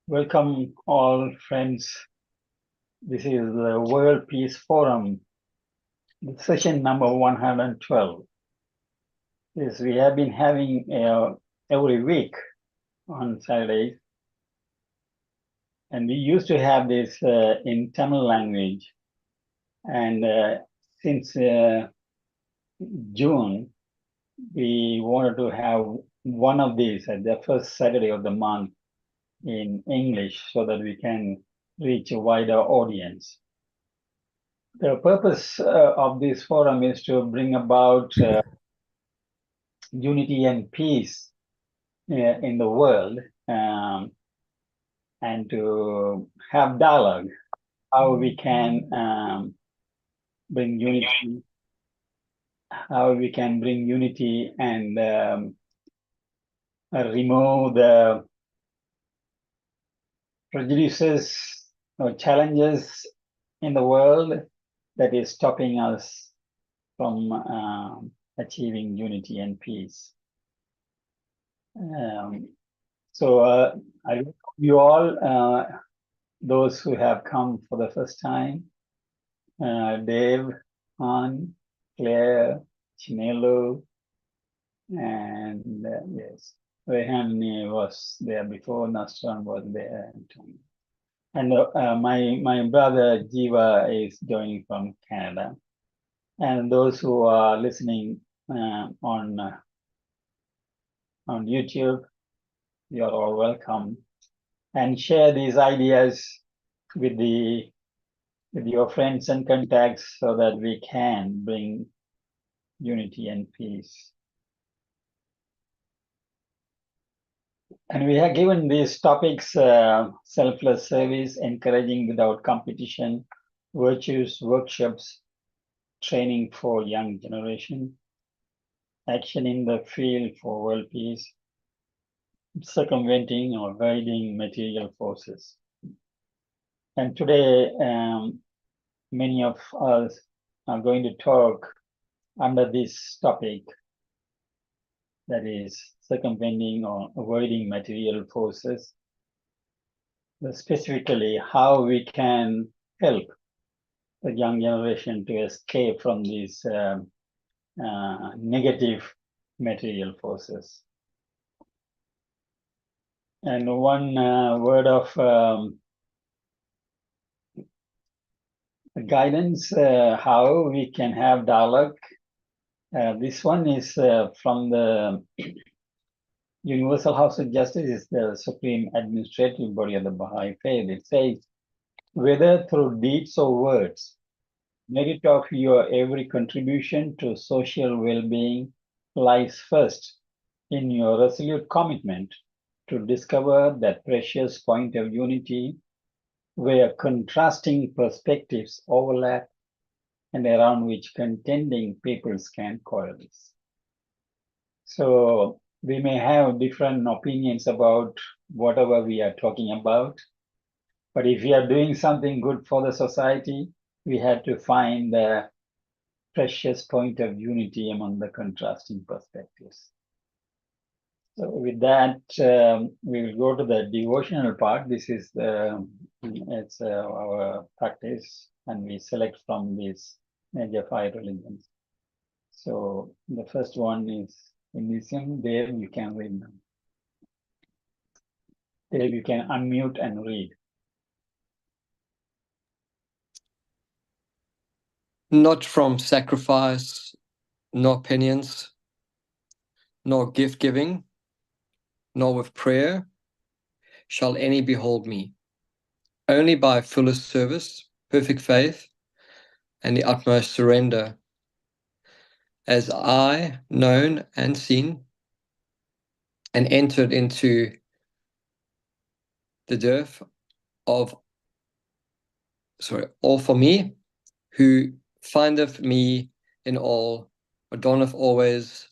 Welcome all friends. This is the World Peace Forum, session number 112. Yes, we have been having every week on Saturdays, and we used to have this in Tamil language. And since June, we wanted to have one of these at the first Saturday of the month in English so that we can reach a wider audience. The purpose of this forum is to bring about unity and peace in the world, and to have dialogue, how we can bring unity, and remove the prejudices or challenges in the world that is stopping us from achieving unity and peace. So I welcome you all, those who have come for the first time, Dave, Han, Claire, Chinelo, and yes, Rehan was there before, Nastran was there, and my brother Jiva is joining from Canada, and those who are listening on YouTube, you are all welcome, and share these ideas with your friends and contacts so that we can bring unity and peace. And we have given these topics, selfless service, encouraging without competition, virtues workshops, training for young generation, action in the field for world peace, circumventing or avoiding material forces. And today, many of us are going to talk under this topic, that is circumventing or avoiding material forces, specifically how we can help the young generation to escape from these negative material forces. And one word of guidance, how we can have dialogue. This one is from the Universal House of Justice, is the supreme administrative body of the Baha'i Faith. It says, whether through deeds or words, merit of your every contribution to social well-being lies first in your resolute commitment to discover that precious point of unity where contrasting perspectives overlap and around which contending peoples can coalesce. So we may have different opinions about whatever we are talking about, but if we are doing something good for the society, we have to find the precious point of unity among the contrasting perspectives. So with that, we will go to the devotional part. This is our practice, and we select from these major 5 religions. So the first one is Indonesian. There you can read them. There you can unmute and read. Not from sacrifice, nor penance, nor gift-giving, nor with prayer shall any behold me. Only by fullest service, perfect faith, and the utmost surrender, as I known and seen, and entered into the dearth of, all for me, who findeth me in all, adorneth always,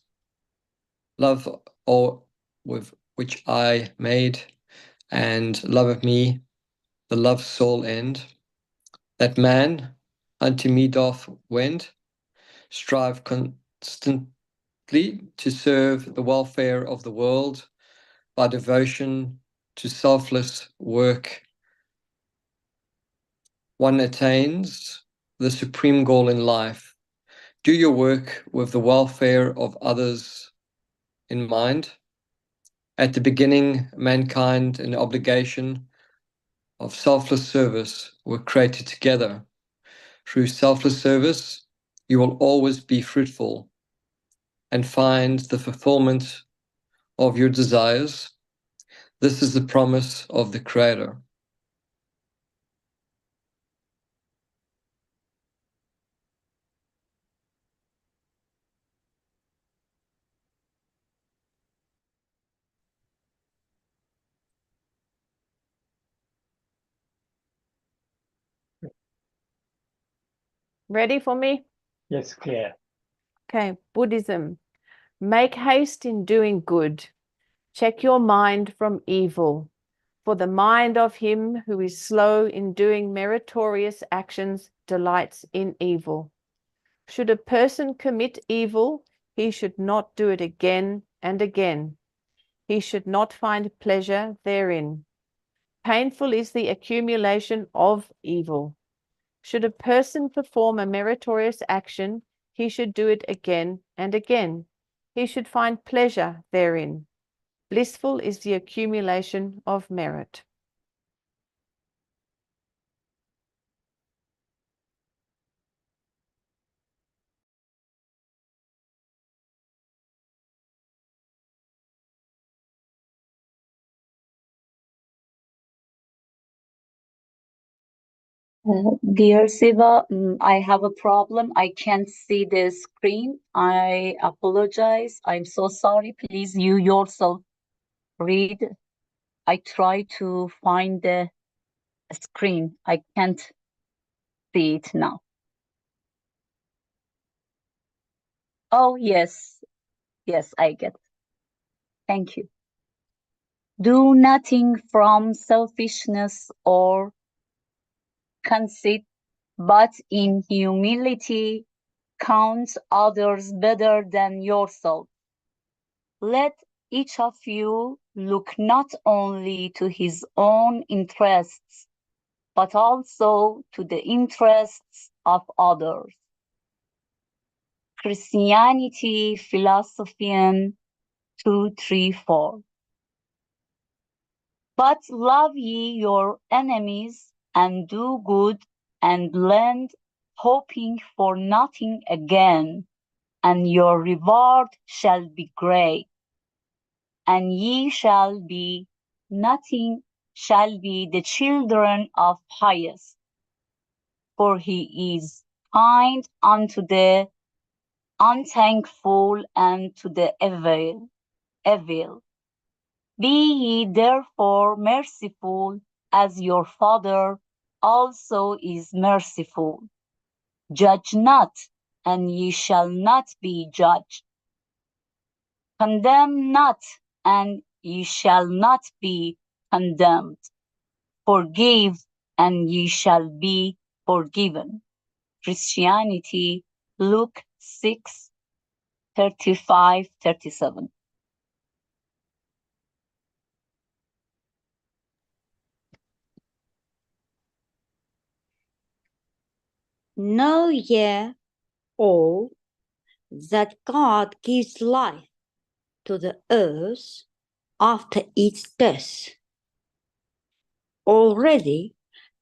love all with which I made, and loveth me, the love soul end, that man unto me doth wend, strive constantly to serve the welfare of the world by devotion to selfless work, one attains the supreme goal in life. Do your work with the welfare of others in mind. At the beginning, mankind and the obligation of selfless service were created together. Through selfless service, you will always be fruitful and find the fulfillment of your desires. This is the promise of the Creator. Ready for me? Yes, clear. Okay, Buddhism. Make haste in doing good. Check your mind from evil. For the mind of him who is slow in doing meritorious actions delights in evil. Should a person commit evil, he should not do it again and again. He should not find pleasure therein. Painful is the accumulation of evil. Should a person perform a meritorious action, he should do it again and again. He should find pleasure therein. Blissful is the accumulation of merit. Dear Siva, I have a problem. I can't see the screen. I apologize. I'm so sorry. Please, you yourself read. I try to find the screen. I can't see it now. Oh, yes. Yes, I get it. Thank you. Do nothing from selfishness or conceit, but in humility count others better than yourself. Let each of you look not only to his own interests, but also to the interests of others. Christianity, Philosophian 234. But love ye your enemies, and do good, and lend, hoping for nothing again, and your reward shall be great. And ye shall be nothing, shall be the children of highest. For he is kind unto the unthankful and to the evil. Be ye therefore merciful, as your Father also is merciful. Judge not, and ye shall not be judged. Condemn not, and ye shall not be condemned. Forgive, and ye shall be forgiven. Christianity, Luke 6:35-37. Know ye all that God gives life to the earth after its death. Already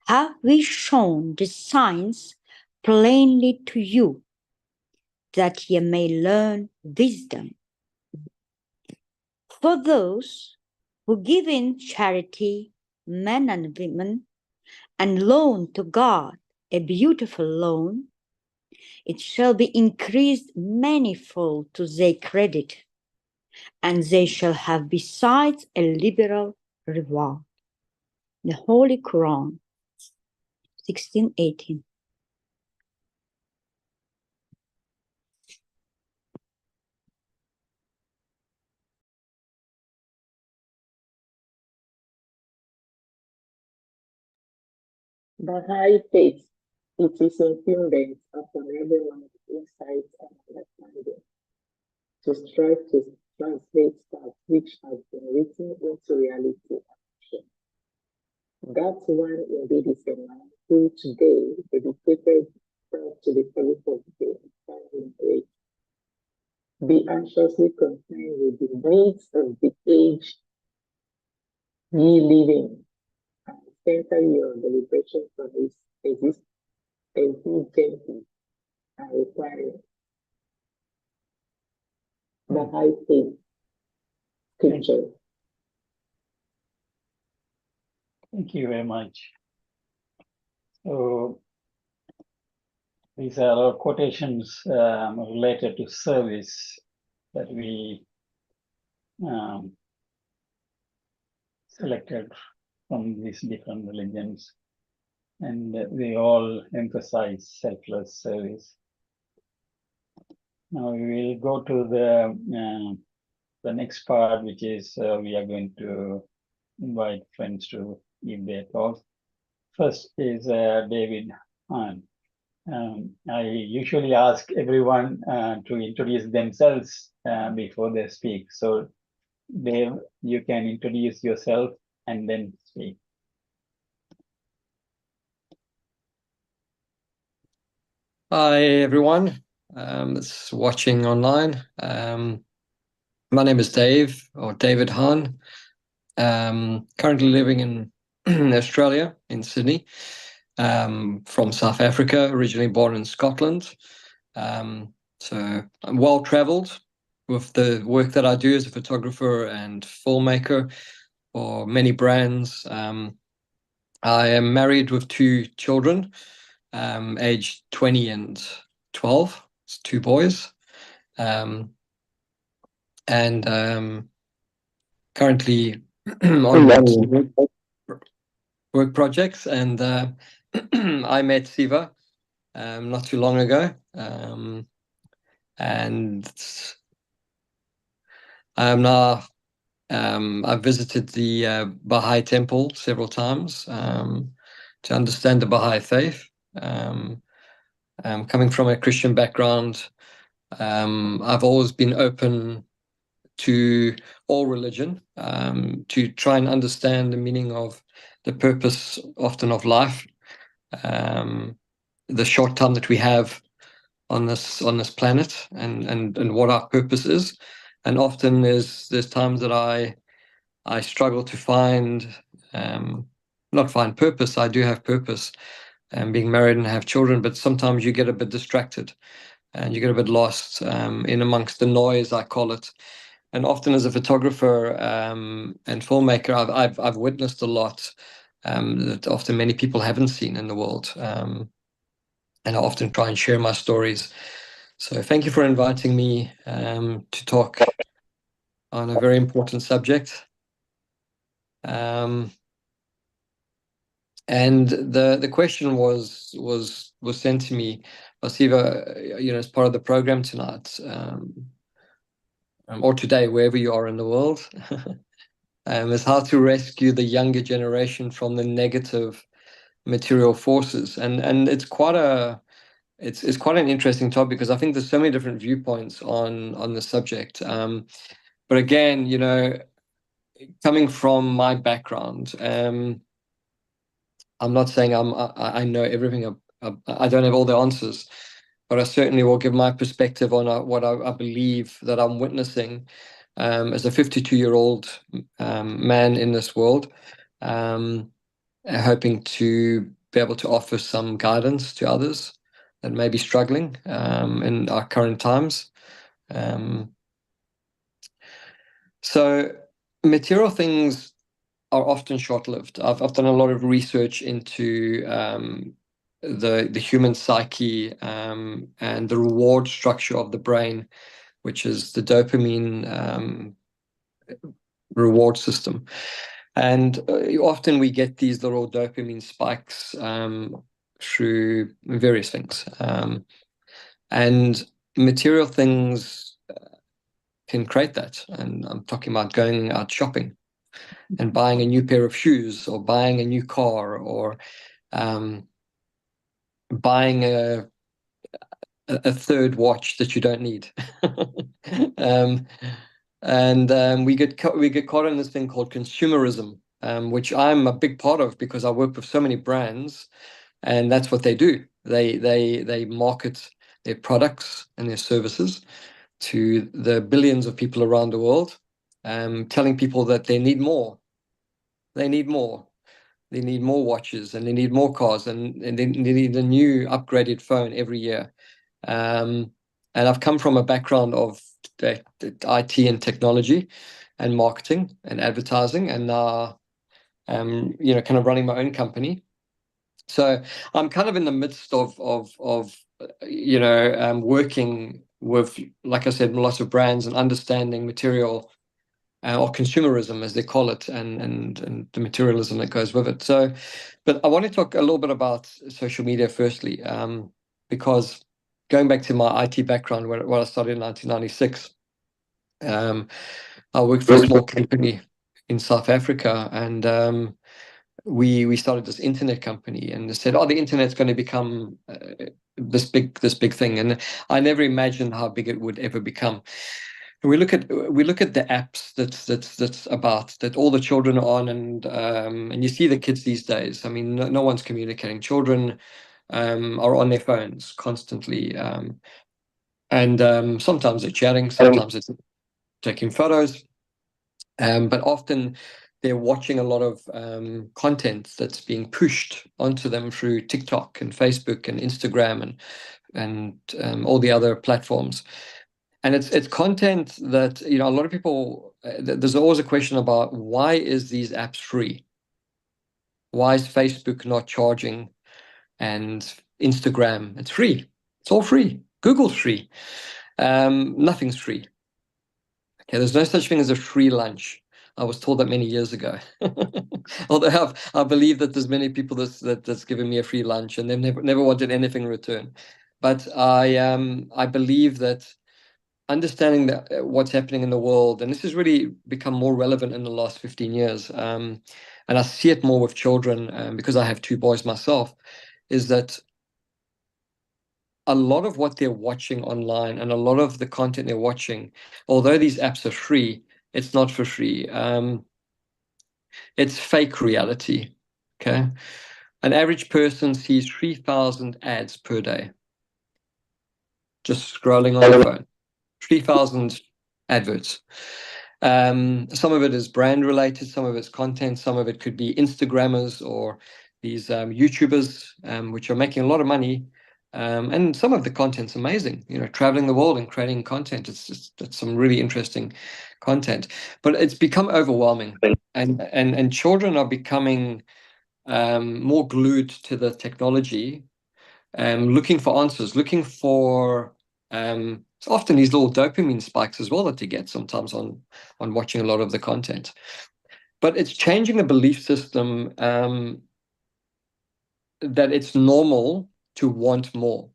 have we shown the signs plainly to you, that ye may learn wisdom. For those who give in charity, men and women, and loan to God a beautiful loan, it shall be increased manifold to their credit, and they shall have besides a liberal reward. The Holy Quran, 1618. Baha'i faith, it is incumbent upon everyone's insight and understanding to strive to translate that which has been written into reality and That one indeed is a man who today dedicated himself to the service of the entire age. Be anxiously concerned with the needs of the age ye live in, and center your deliberation on his existence and requirements. The high faith scripture. Thank you very much. So these are our quotations related to service that we selected from these different religions, and they all emphasize selfless service. Now we will go to the next part, which is we are going to invite friends to give their thoughts. First is David Hahn. I usually ask everyone to introduce themselves before they speak. So Dave, you can introduce yourself and then speak. Hi, everyone that's watching online. My name is Dave, or David Hahn. Currently living in Australia, in Sydney. From South Africa, originally born in Scotland. So I'm well traveled with the work that I do as a photographer and filmmaker for many brands. I am married with 2 children, aged 20 and 12. It's 2 boys. Currently on work projects, and I met Siva not too long ago, and I'm now I've visited the Baha'i temple several times to understand the Baha'i faith. Coming from a Christian background, I've always been open to all religion, to try and understand the meaning of the purpose often of life, the short time that we have on this planet, and what our purpose is. And often there's times that I struggle to find not find purpose. I do have purpose, and being married and have children, but sometimes you get a bit distracted and you get a bit lost in amongst the noise, I call it. And often as a photographer and filmmaker, I've witnessed a lot that often many people haven't seen in the world. And I often try and share my stories. So thank you for inviting me to talk on a very important subject. And the question was sent to me by Siva, as part of the program tonight, or today, wherever you are in the world, is how to rescue the younger generation from the negative material forces. And it's quite it's quite an interesting topic, because I think there's so many different viewpoints on the subject. But again, coming from my background, I'm not saying I know everything. I don't have all the answers, but I certainly will give my perspective on what I believe that I'm witnessing as a 52-year-old man in this world, hoping to be able to offer some guidance to others that may be struggling in our current times. So material things are often short-lived. I've done a lot of research into the human psyche and the reward structure of the brain, which is the dopamine reward system. And often we get these little dopamine spikes through various things. And material things can create that. And I'm talking about going out shopping and buying a new pair of shoes, or buying a new car, or buying a third watch that you don't need. And we get caught in this thing called consumerism, which I'm a big part of because I work with so many brands, and that's what they do. They market their products and their services to the billions of people around the world, telling people that they need more. They need more. They need more watches, and they need more cars, and they need a new upgraded phone every year. And I've come from a background of IT and technology and marketing and advertising, and now kind of running my own company. So I'm kind of in the midst of working with, like I said, lots of brands and understanding material or consumerism, as they call it, and the materialism that goes with it. So, but I want to talk a little bit about social media firstly, because going back to my IT background, where I started in 1996, I worked for a small company in South Africa, and we started this internet company, and they said, "Oh, the internet's going to become this big thing," and I never imagined how big it would ever become. And we look at the apps that's about that all the children are on, and you see the kids these days. I mean, no one's communicating. Children are on their phones constantly, and sometimes they're chatting, sometimes it's taking photos, but often they're watching a lot of content that's being pushed onto them through TikTok and Facebook and Instagram and all the other platforms. And it's content that, a lot of people, there's always a question about, why is these apps free? Why is Facebook not charging? And Instagram, it's free. It's all free. Google's free. Nothing's free. Okay, there's no such thing as a free lunch. I was told that many years ago. Although I believe that there's many people that's given me a free lunch, and they've never wanted anything in return. But I believe that understanding that what's happening in the world, and this has really become more relevant in the last 15 years, and I see it more with children because I have 2 boys myself, is that a lot of what they're watching online and a lot of the content they're watching, although these apps are free, it's not for free. It's fake reality. Okay. An average person sees 3,000 ads per day, just scrolling on the phone. 3,000 adverts. Some of it is brand related, some of it's content, some of it could be Instagrammers or these YouTubers, which are making a lot of money. And some of the content's amazing, traveling the world and creating content. It's some really interesting content, but it's become overwhelming, and children are becoming more glued to the technology, looking for answers, looking for it's often these little dopamine spikes as well that you get sometimes on watching a lot of the content. But it's changing the belief system that it's normal to want more.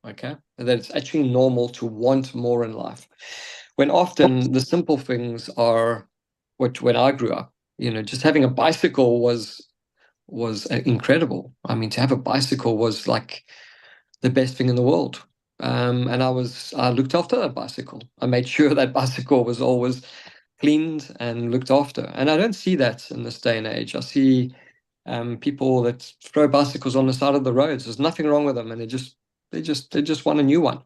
Okay, that it's actually normal to want more in life, when often the simple things are what, when I grew up, just having a bicycle was incredible. I mean, to have a bicycle was like the best thing in the world. And I looked after that bicycle. I made sure that bicycle was always cleaned and looked after. And I don't see that in this day and age. I see people that throw bicycles on the side of the roads. There's nothing wrong with them, and they just want a new one.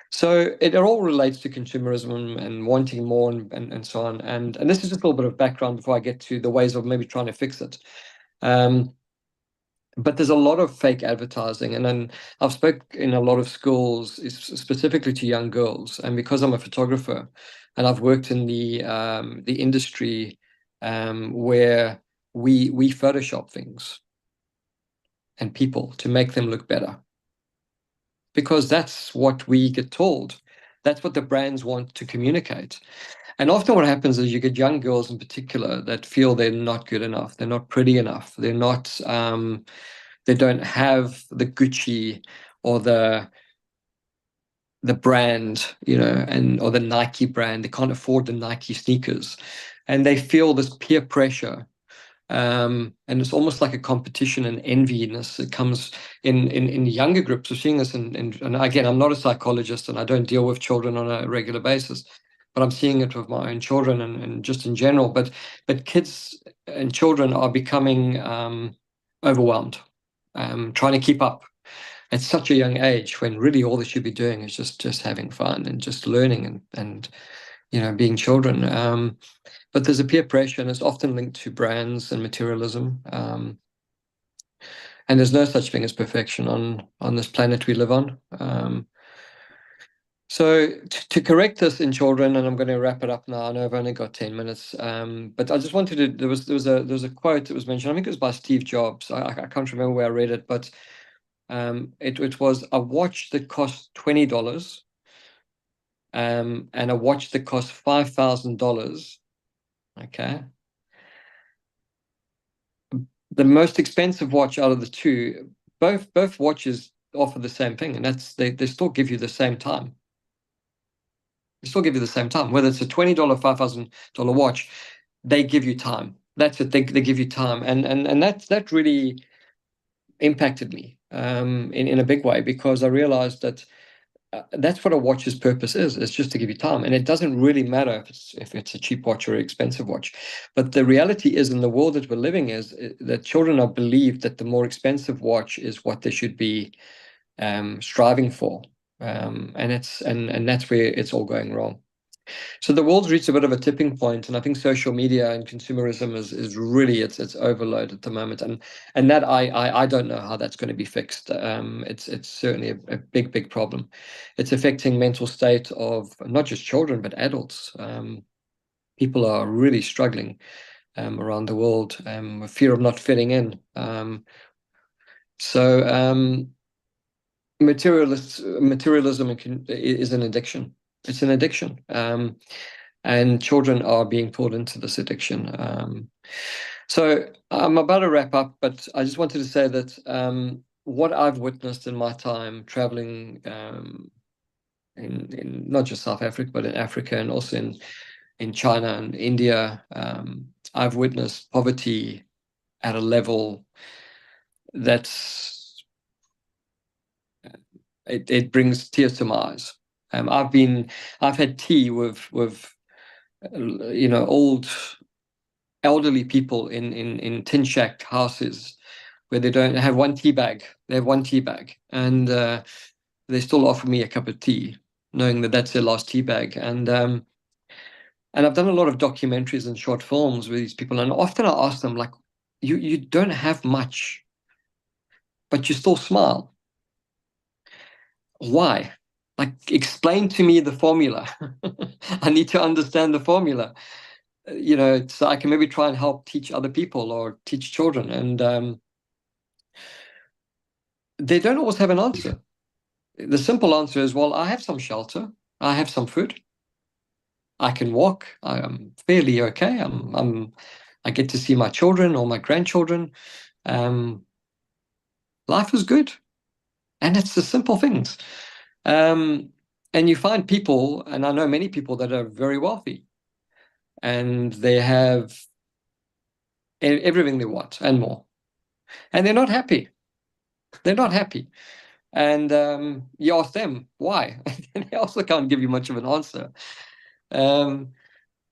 So it all relates to consumerism and wanting more and so on. And this is just a little bit of background before I get to the ways of maybe trying to fix it. But there's a lot of fake advertising, and then I've spoke in a lot of schools, specifically to young girls, and because I'm a photographer and I've worked in the industry where we Photoshop things and people to make them look better, because that's what we get told. That's what the brands want to communicate. And often what happens is you get young girls in particular that feel they're not good enough, they're not pretty enough, they're not they don't have the Gucci or the brand, or the Nike brand. They can't afford the Nike sneakers, and they feel this peer pressure. And it's almost like a competition and enviness that comes in younger groups. We're seeing this, and again, I'm not a psychologist and I don't deal with children on a regular basis, but I'm seeing it with my own children and just in general. But kids and children are becoming overwhelmed, trying to keep up at such a young age, when really all they should be doing is just having fun and just learning and being children. But there's a peer pressure, and it's often linked to brands and materialism. And there's no such thing as perfection on this planet we live on. So to correct this in children, and I'm going to wrap it up now. I know I've only got 10 minutes, but I just wanted to. There was a quote that was mentioned. I think it was by Steve Jobs. I can't remember where I read it, but it was a watch that cost $20, and a watch that cost $5,000. Okay. The most expensive watch out of the two, both watches offer the same thing, and that's they still give you the same time. They still give you the same time, whether it's a $20, $5,000 watch. They give you time. That's it. They give you time, and that really impacted me in a big way, because I realized that that's what a watch's purpose is. It's just to give you time, and it doesn't really matter if it's a cheap watch or an expensive watch. But the reality is, in the world that we're living is that children are believed that the more expensive watch is what they should be striving for, and that's where it's all going wrong. So the world's reached a bit of a tipping point, and I think social media and consumerism is really it's overload at the moment, and that I don't know how that's going to be fixed. It's certainly a big problem. It's affecting mental state of not just children but adults. People are really struggling around the world with fear of not fitting in. Materialism is an addiction. It's an addiction. And children are being pulled into this addiction. So I'm about to wrap up, but I just wanted to say that what I've witnessed in my time traveling in not just South Africa, but in Africa and also in China and India, I've witnessed poverty at a level that's it brings tears to my eyes. I've had tea with old elderly people in tin shack houses where they don't have one tea bag. They have one tea bag, and they still offer me a cup of tea, knowing that that's their last tea bag. And I've done a lot of documentaries and short films with these people, and often I ask them, like, you don't have much, but you still smile. Why? Like, explain to me the formula. I need to understand the formula. So I can maybe try and help teach other people or teach children. And they don't always have an answer. The simple answer is, well, I have some shelter. I have some food. I can walk. I'm fairly okay. I get to see my children or my grandchildren. Life is good. And it's the simple things. And you find people, and I know many people that are very wealthy, and they have everything they want and more, and they're not happy. They're not happy. And you ask them why, and they also can't give you much of an answer. And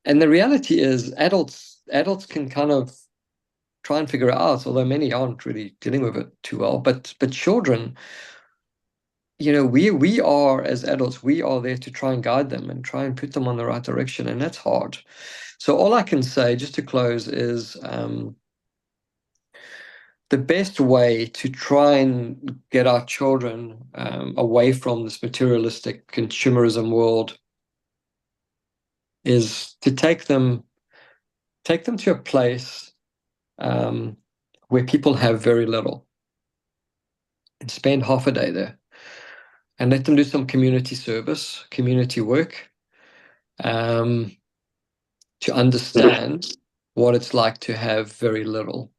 the reality is, adults can kind of try and figure it out, although many aren't really dealing with it too well. But children, we are, as adults, we are there to try and guide them and try and put them on the right direction, and that's hard. So all I can say, just to close, is the best way to try and get our children away from this materialistic consumerism world is to take them to a place where people have very little, and spend half a day there, and let them do some community service, community work, to understand what it's like to have very little.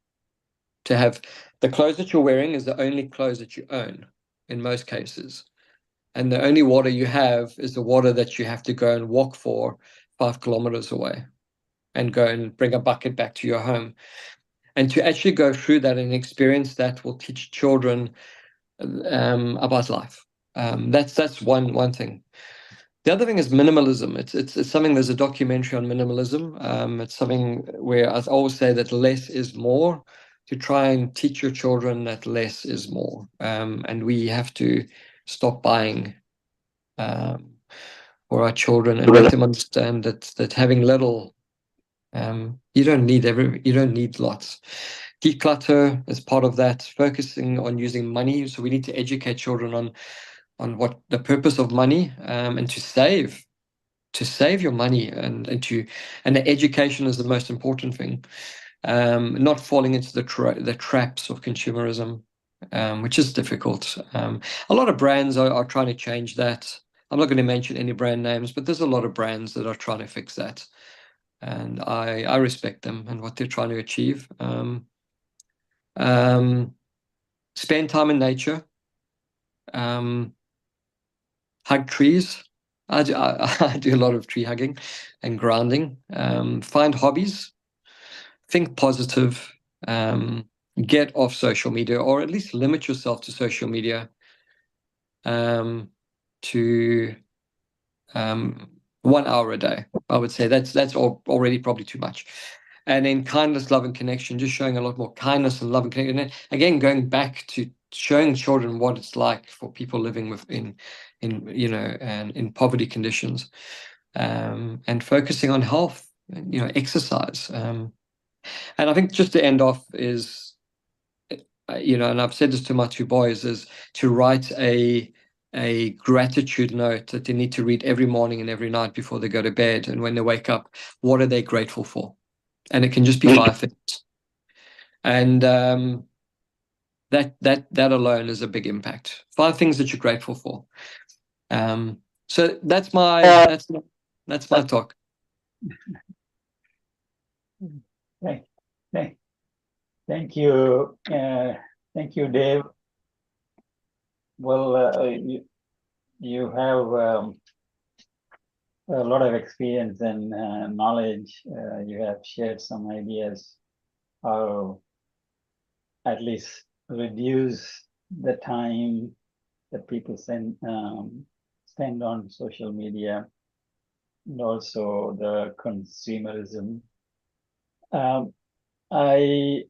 To have the clothes that you're wearing is the only clothes that you own in most cases. And the only water you have is the water that you have to go and walk for 5 kilometers away and go and bring a bucket back to your home. And to actually go through that and experience that will teach children about life. That's one thing. The other thing is minimalism. It's something. There's a documentary on minimalism. It's something where I always say that less is more. To try and teach your children that less is more, and we have to stop buying for our children and make them understand that having little, you don't need lots. Declutter is part of that. Focusing on using money, so we need to educate children on what the purpose of money, and to save your money, and the education is the most important thing. Not falling into the traps of consumerism, which is difficult. A lot of brands are trying to change that. I'm not going to mention any brand names, but there's a lot of brands that are trying to fix that, and I respect them and what they're trying to achieve. Spend time in nature. Hug trees. I do a lot of tree hugging and grounding. Find hobbies. Think positive. Get off social media, or at least limit yourself to social media to 1 hour a day. I would say that's already probably too much. And then kindness, love, and connection, just showing a lot more kindness and love and connection. And again, going back to showing children what it's like for people living in poverty conditions, and focusing on health, exercise. And I think just to end off is, and I've said this to my two boys, is to write a gratitude note that they need to read every morning and every night before they go to bed. And when they wake up, what are they grateful for? And it can just be 5 things. And that alone is a big impact. 5 things that you're grateful for. So that's my talk. Thank you. Thank you, Dave. Well, you have a lot of experience and knowledge. You have shared some ideas how at least reduce the time that people spend on social media, and also the consumerism. I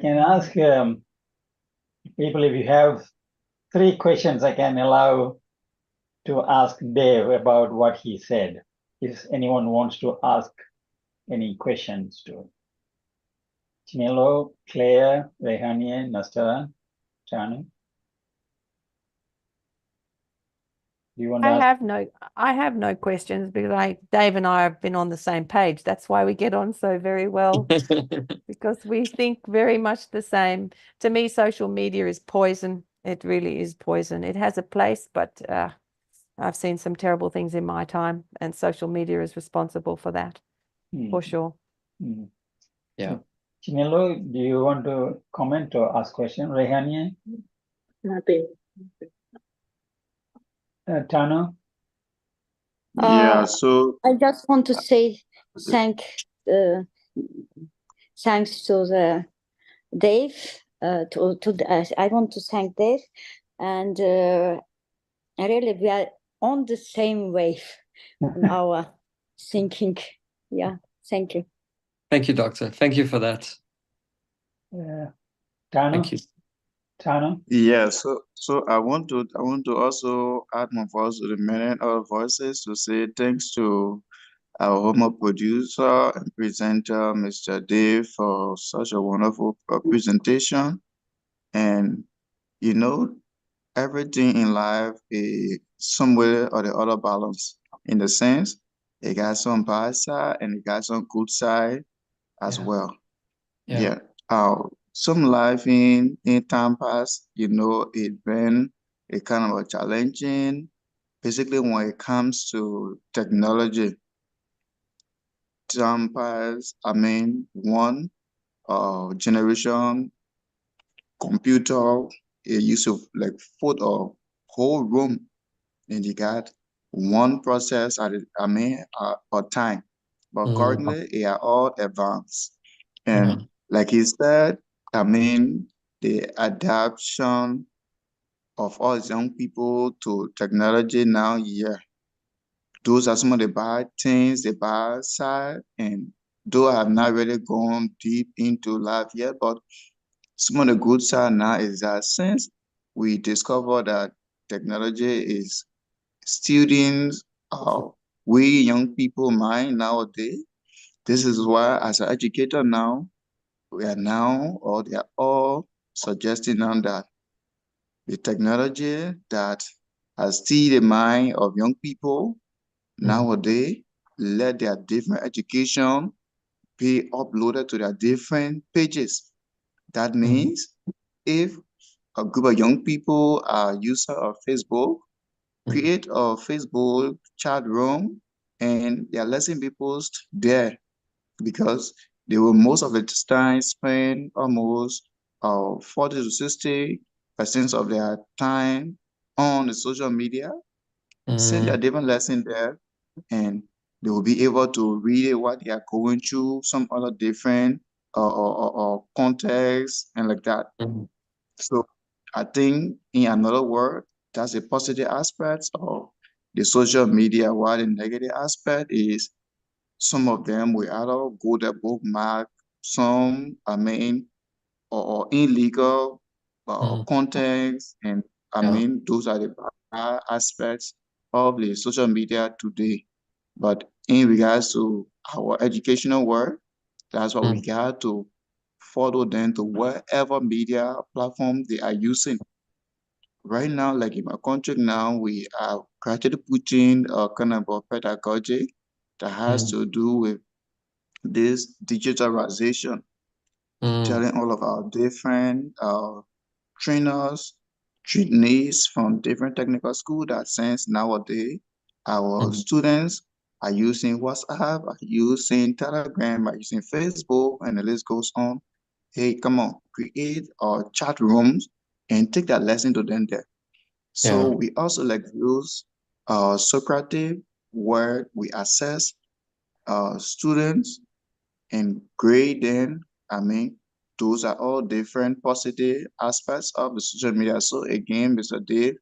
can ask people, if you have 3 questions I can allow to ask Dave about what he said. If anyone wants to ask any questions to Chinelo, Claire, Rehania, Nastara, Tanu. Do you want to ask? I have no questions, because Dave and I have been on the same page. That's why we get on so very well, because we think very much the same. To me, social media is poison. It really is poison. It has a place, but I've seen some terrible things in my time, and social media is responsible for that, for sure. Yeah. Chinelo, do you want to comment or ask question? Rehania? Nothing. Tano? So I just want to say thanks to the Dave. I want to thank Dave, and really we are on the same wave in our thinking. Yeah, thank you. Thank you, Doctor. Thank you for that. Tano? Thank you. Tano? Yeah, so I want to also add my voice to the many other voices to say thanks to our homo producer and presenter, Mr. Dave, for such a wonderful presentation. And everything in life is some way or the other balance, in the sense it got some bad side and it got some good side as well. Yeah. Some life in time past, it been a kind of a challenging, basically when it comes to technology. Time past, one generation computer, it used to like put a whole room in the guard, one process at a time. But currently, they are all advanced. And like he said, the adaptation of all young people to technology now, yeah, those are some of the bad things, the bad side. And though I have not really gone deep into life yet, but some of the good side now is that since we discovered that technology is students, we young people mind nowadays, this is why as an educator now, we are now, or they are all suggesting now that the technology that has still the mind of young people nowadays, let their different education be uploaded to their different pages. That means if a group of young people are user of Facebook, create a Facebook chat room and they are letting be post there because they will most of the time spend almost 40 to 60% of their time on the social media, send their different lesson there, and they will be able to read what they are going through, some other different context and like that. So I think in another word, that's a positive aspect of the social media, while the negative aspect is some of them will either go the bookmark, some, or illegal contents. And those are the bad aspects of the social media today. But in regards to our educational work, that's what we got to follow them to whatever media platform they are using. Right now, like in my country now, we are gradually putting a kind of a pedagogy that has to do with this digitalization, telling all of our different trainers, trainees from different technical school that since nowadays our students are using WhatsApp, are using Telegram, are using Facebook, and the list goes on. Hey, come on, create chat rooms and take that lesson to them there. So we also like use Socrative where we assess students and grade them. Those are all different positive aspects of the social media. So again, Mr. Dave,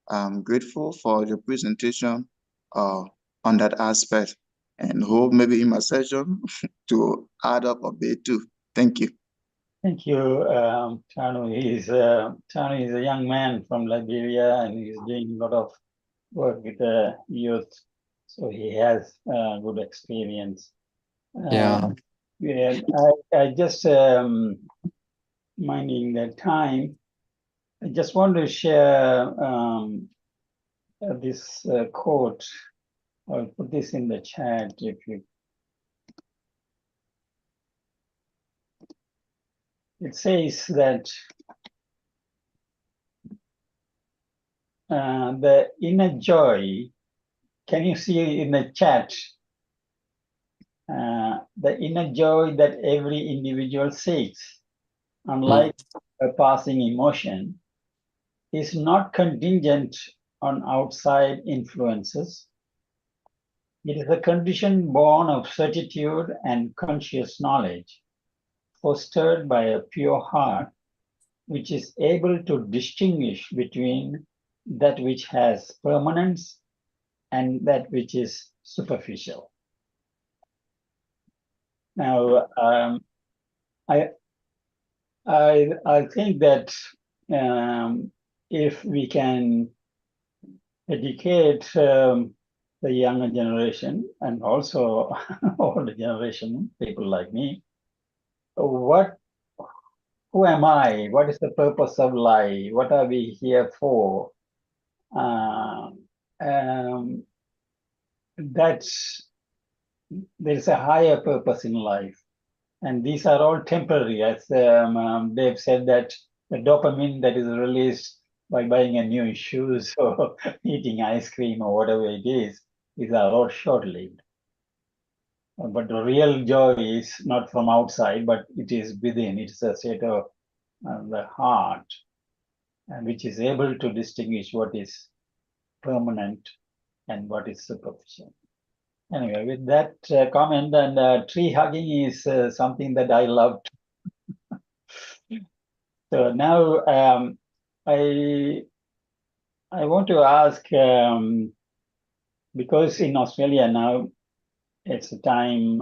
I'm grateful for your presentation on that aspect and hope maybe in my session to add up a bit too. Thank you. Thank you, Tanu. Tanu is a young man from Liberia and he's doing a lot of work with the youth. So he has good experience. Yeah, I just minding the time. I just want to share this quote. I'll put this in the chat if you. It says that the inner joy. Can you see in the chat? The inner joy that every individual seeks, unlike a passing emotion, is not contingent on outside influences. It is a condition born of certitude and conscious knowledge, fostered by a pure heart, which is able to distinguish between that which has permanence and that which is superficial. Now, I think that if we can educate the younger generation and also older generation, people like me, who am I? What is the purpose of life? What are we here for? There's a higher purpose in life. And these are all temporary, as Dave said, that the dopamine that is released by buying a new shoes or eating ice cream or whatever it is, these are all short-lived. But the real joy is not from outside, but it is within. It's a state of the heart, and which is able to distinguish what is permanent and what is superficial. Anyway, with that comment, and tree hugging is something that I love. So now I want to ask because in Australia now it's the time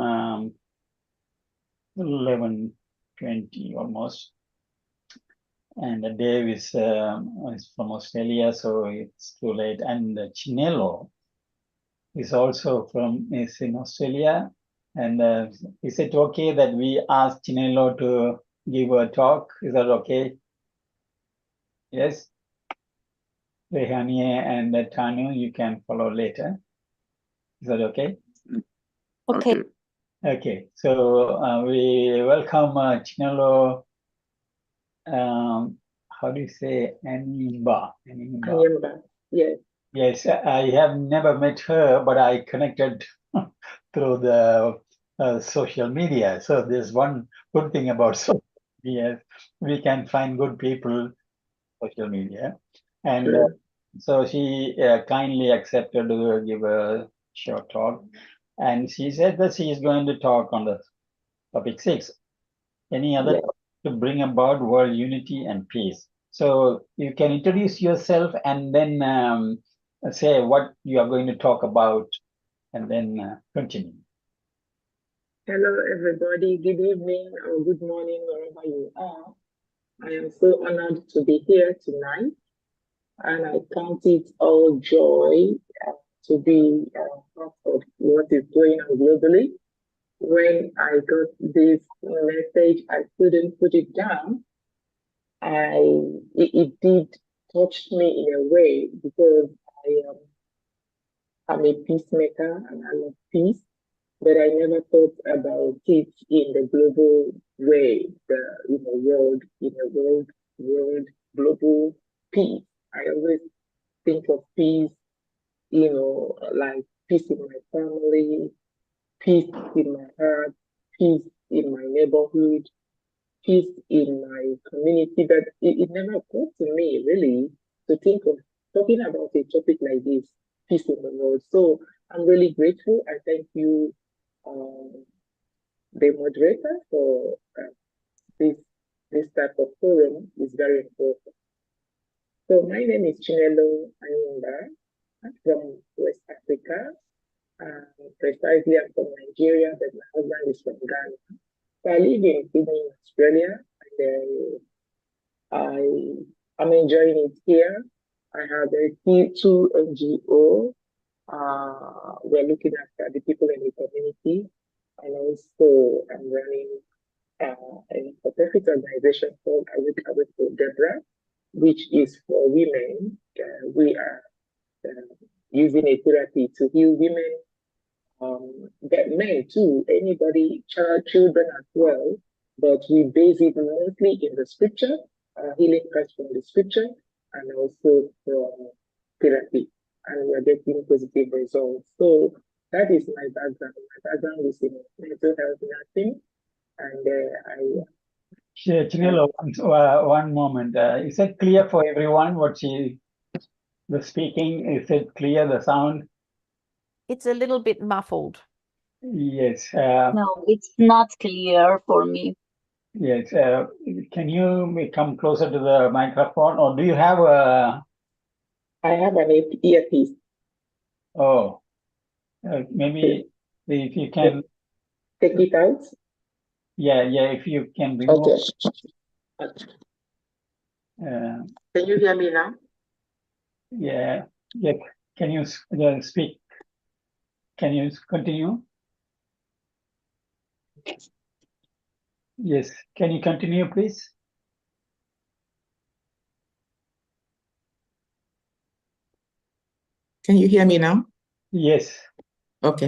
11:20 almost, and Dave is from Australia, so it's too late. And Chinelo is also is in Australia, and is it okay that we ask Chinelo to give a talk? Is that okay? Yes. Rehania and Tanu, you can follow later. Is that okay? Okay. Okay, so we welcome Chinelo. How do you say Animba? Anyamba. Yes. Yes, I have never met her, but I connected through the social media. So there's one good thing about social media. We can find good people social media. And True. so she kindly accepted to give a short talk. And she said that she is going to talk on the topic 6. Any other Yes. topic to bring about world unity and peace. So you can introduce yourself and then say what you are going to talk about and then continue. Hello, everybody. Good evening or good morning, wherever you are. I am so honored to be here tonight, and I count it all joy to be part of what is going on globally. When I got this message, I couldn't put it down. It did touch me in a way because I'm a peacemaker and I love peace, but I never thought about it in the global way, in a world global peace. I always think of peace, like peace in my family, peace in my heart, peace in my neighborhood, peace in my community. But it never occurred to me really to think of talking about a topic like this, peace in the world. So I'm really grateful. I thank you, the moderator, for this type of forum is very important. So my name is Chinelo Anyimba. I'm from West Africa. Precisely, I'm from Nigeria, but my husband is from Ghana. So I live in Sydney, Australia, and I'm enjoying it here. I have two NGO. We're looking after the people in the community, and also I'm running a non-profit organization called Awake for Deborah, which is for women. We are using a therapy to heal women, but men too, anybody, children as well. But we base it mostly in the scripture, healing comes from the scripture, and also from therapy, and we're getting positive results. So that is my background. My background is in mental health nursing, and Chinelo, one moment. Is it clear for everyone what she was speaking? Is it clear, the sound? It's a little bit muffled. Yes. No, it's not clear for me. Yes. Can you come closer to the microphone, or do you have a? I have an earpiece. Oh, maybe if you can. Take it out. Yeah. If you can remove. Okay. Uh, Can you hear me now? yeah. Can you speak? Can you continue? Yes. Can you continue, please? Can you hear me now? Yes. Okay.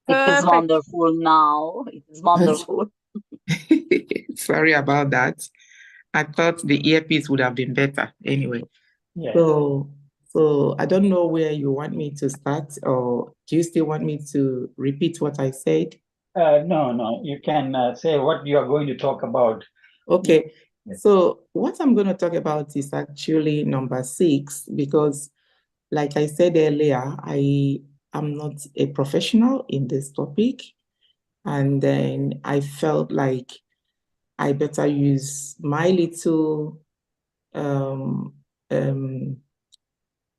It is Perfect. wonderful now. It is wonderful. Sorry about that. I thought the earpiece would have been better anyway. Yeah. So I don't know where you want me to start, or do you still want me to repeat what I said? No. You can say what you are going to talk about. Okay. Yes. So what I'm going to talk about is actually number 6, because like I said earlier, I am not a professional in this topic. And then I felt like I better use my little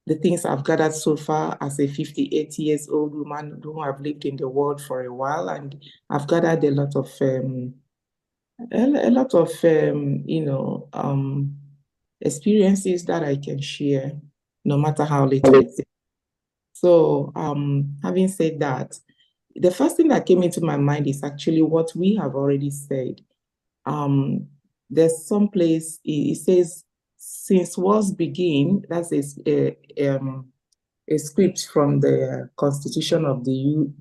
the things I've gathered so far as a 58 years old woman who have lived in the world for a while, and I've gathered a lot of experiences that I can share, no matter how little it is. So, having said that, the first thing that came into my mind is actually what we have already said. There's some place it says, since wars begin, that's a script from the Constitution of the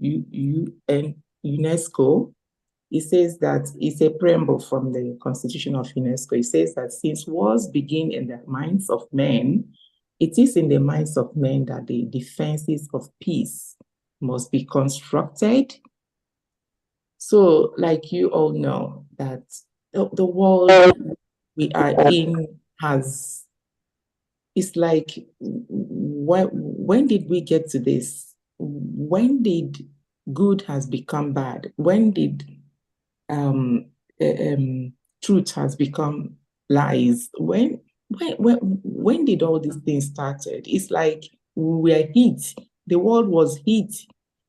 UN, UNESCO. It says that it's a preamble from the Constitution of UNESCO. It says that since wars begin in the minds of men, it is in the minds of men that the defenses of peace must be constructed. So, like you all know, that the world we are in has, it's like, when did we get to this? When did good has become bad? When did truth has become lies? When did all these things started? It's like we were hit. The world was hit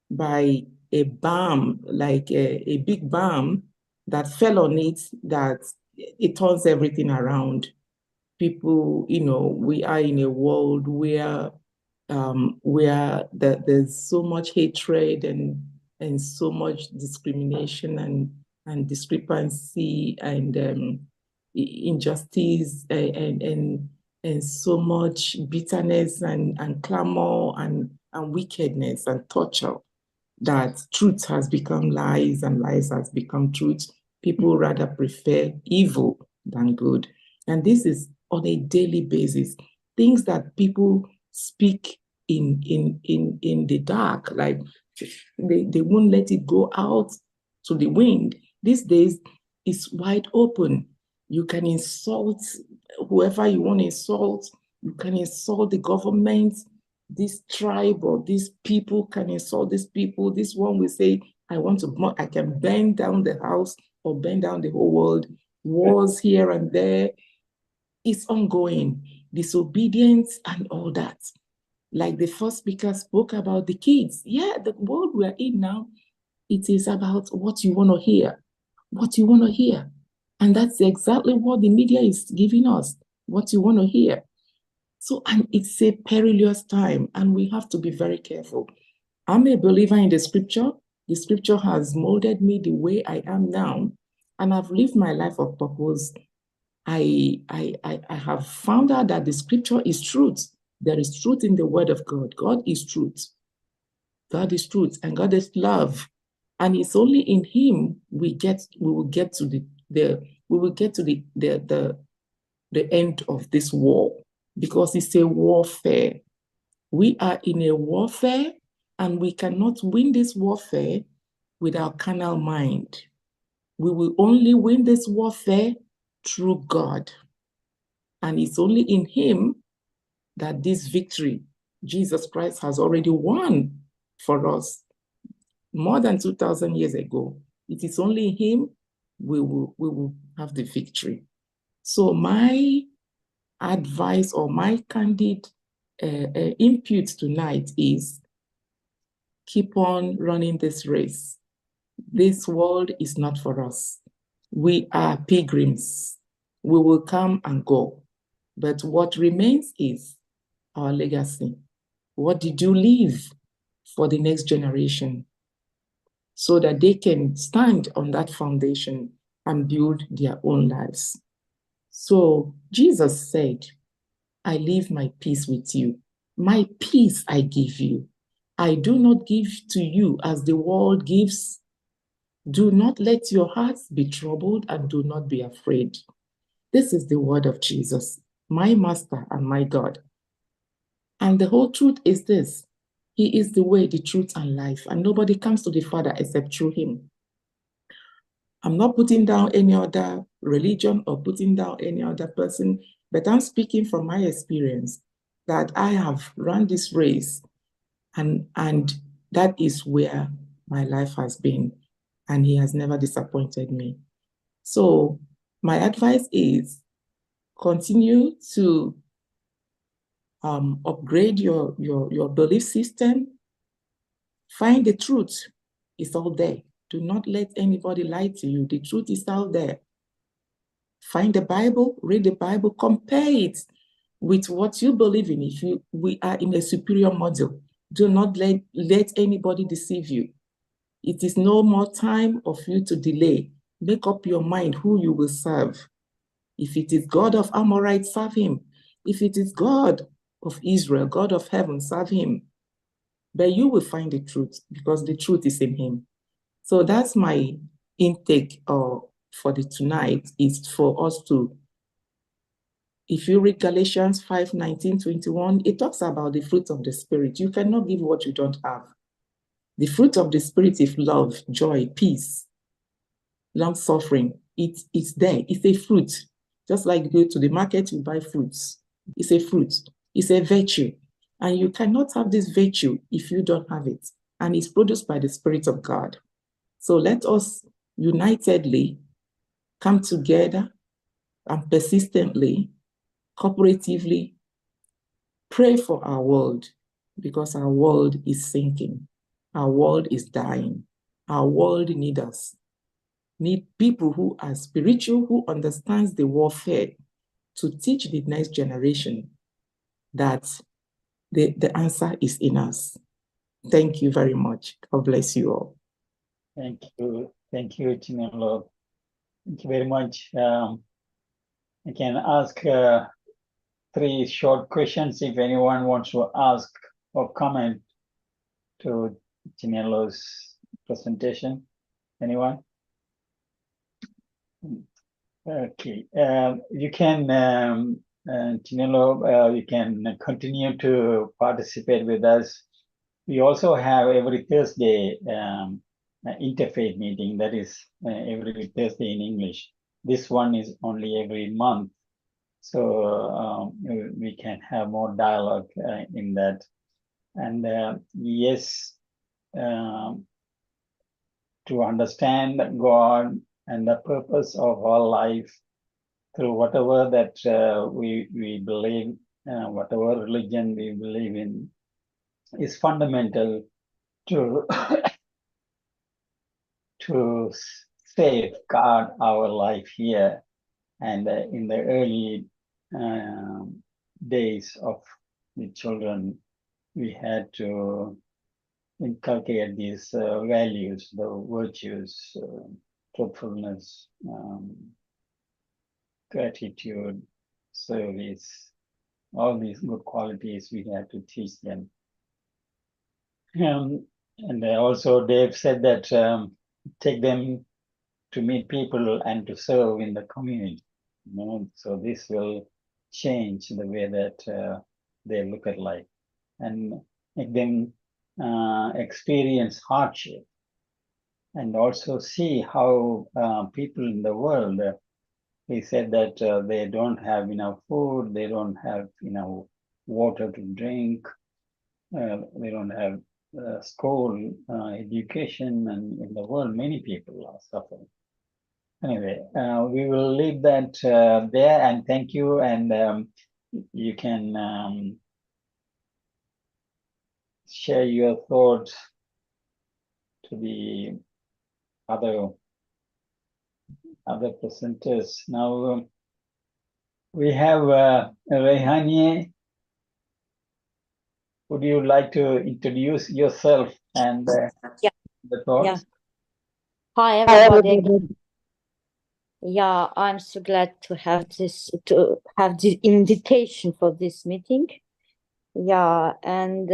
by a bomb, like a big bomb that fell on it, that it turns everything around. People, we are in a world where there's so much hatred and so much discrimination and discrepancy and injustice and so much bitterness and clamor and wickedness and torture, that truth has become lies and lies has become truth. People rather prefer evil than good. And this is on a daily basis. Things that people speak in the dark, like they won't let it go out to the wind. These days, it's wide open. You can insult whoever you want to insult. You can insult the government. This tribe or these people can insult these people. This one will say, I can burn down the house or burn down the whole world. Wars here and there. It's ongoing. Disobedience and all that. Like the first speaker spoke about the kids. Yeah, the world we're in now, it is about what you want to hear. What you want to hear. And that's exactly what the media is giving us. What you want to hear. So, and it's a perilous time, and we have to be very careful. I'm a believer in the scripture. The scripture has molded me the way I am now, and I've lived my life of purpose. I have found out that the scripture is truth. There is truth in the word of God. God is truth. God is truth, and God is love. And it's only in Him we will get to the end of this war, because it's a warfare. We are in a warfare, and we cannot win this warfare with our carnal mind. We will only win this warfare through God. And it's only in Him that this victory, Jesus Christ has already won for us more than 2,000 years ago. It is only in Him we will have the victory. So my advice or my candid input tonight is, keep on running this race. This world is not for us. We are pilgrims. We will come and go. But what remains is our legacy. What did you leave for the next generation, so that they can stand on that foundation and build their own lives? So Jesus said, I leave my peace with you. My peace I give you. I do not give to you as the world gives. Do not let your hearts be troubled, and do not be afraid. This is the word of Jesus, my Master and my God. And the whole truth is this: He is the way, the truth, and life, and nobody comes to the Father except through Him. I'm not putting down any other religion or putting down any other person, but I'm speaking from my experience, that I have run this race, and that is where my life has been, and He has never disappointed me. So my advice is, continue to upgrade your belief system. Find the truth. It's all there. Do not let anybody lie to you. The truth is out there. Find the Bible, read the Bible, compare it with what you believe in. If we are in a superior model, do not let anybody deceive you. It is no more time of you to delay. Make up your mind who you will serve. If it is God of Amorites, serve him. If it is God of Israel, God of heaven, serve him. But you will find the truth because the truth is in him. So that's my intake for the tonight, is for us to, if you read Galatians 5:19-21, it talks about the fruit of the Spirit. You cannot give what you don't have. The fruit of the Spirit is love, joy, peace, long-suffering. It's there. It's a fruit. Just like you go to the market, you buy fruits. It's a fruit. It's a virtue. And you cannot have this virtue if you don't have it. And it's produced by the Spirit of God. So let us unitedly come together and persistently, cooperatively pray for our world, because our world is sinking. Our world is dying. Our world needs us. Need people who are spiritual, who understands the warfare, to teach the next generation that the answer is in us. Thank you very much. God bless you all. Thank you, Chinelo. Thank you very much. I can ask 3 short questions if anyone wants to ask or comment to Chinelo's presentation. Anyone? Okay. You can, Chinelo, you can continue to participate with us. We also have every Thursday interfaith meeting, that is every Thursday in English. This one is only every month. So we can have more dialogue in that. And yes, to understand God and the purpose of our life through whatever that we believe, whatever religion we believe in, is fundamental to to safeguard our life here. And in the early days of the children, we had to inculcate these values, the virtues, truthfulness, gratitude, service, all these good qualities we had to teach them. And also Dave said that take them to meet people and to serve in the community. So this will change the way that they look at life and make them experience hardship, and also see how people in the world, he said that they don't have enough food, they don't have enough water to drink, they don't have school education, and in the world many people are suffering. Anyway, we will leave that there, and thank you. And you can share your thoughts to the other presenters. Now we have Rehanie. Would you like to introduce yourself and Yeah. the thoughts? Yeah. Hi, everybody. Yeah, I'm so glad to have the invitation for this meeting. Yeah, and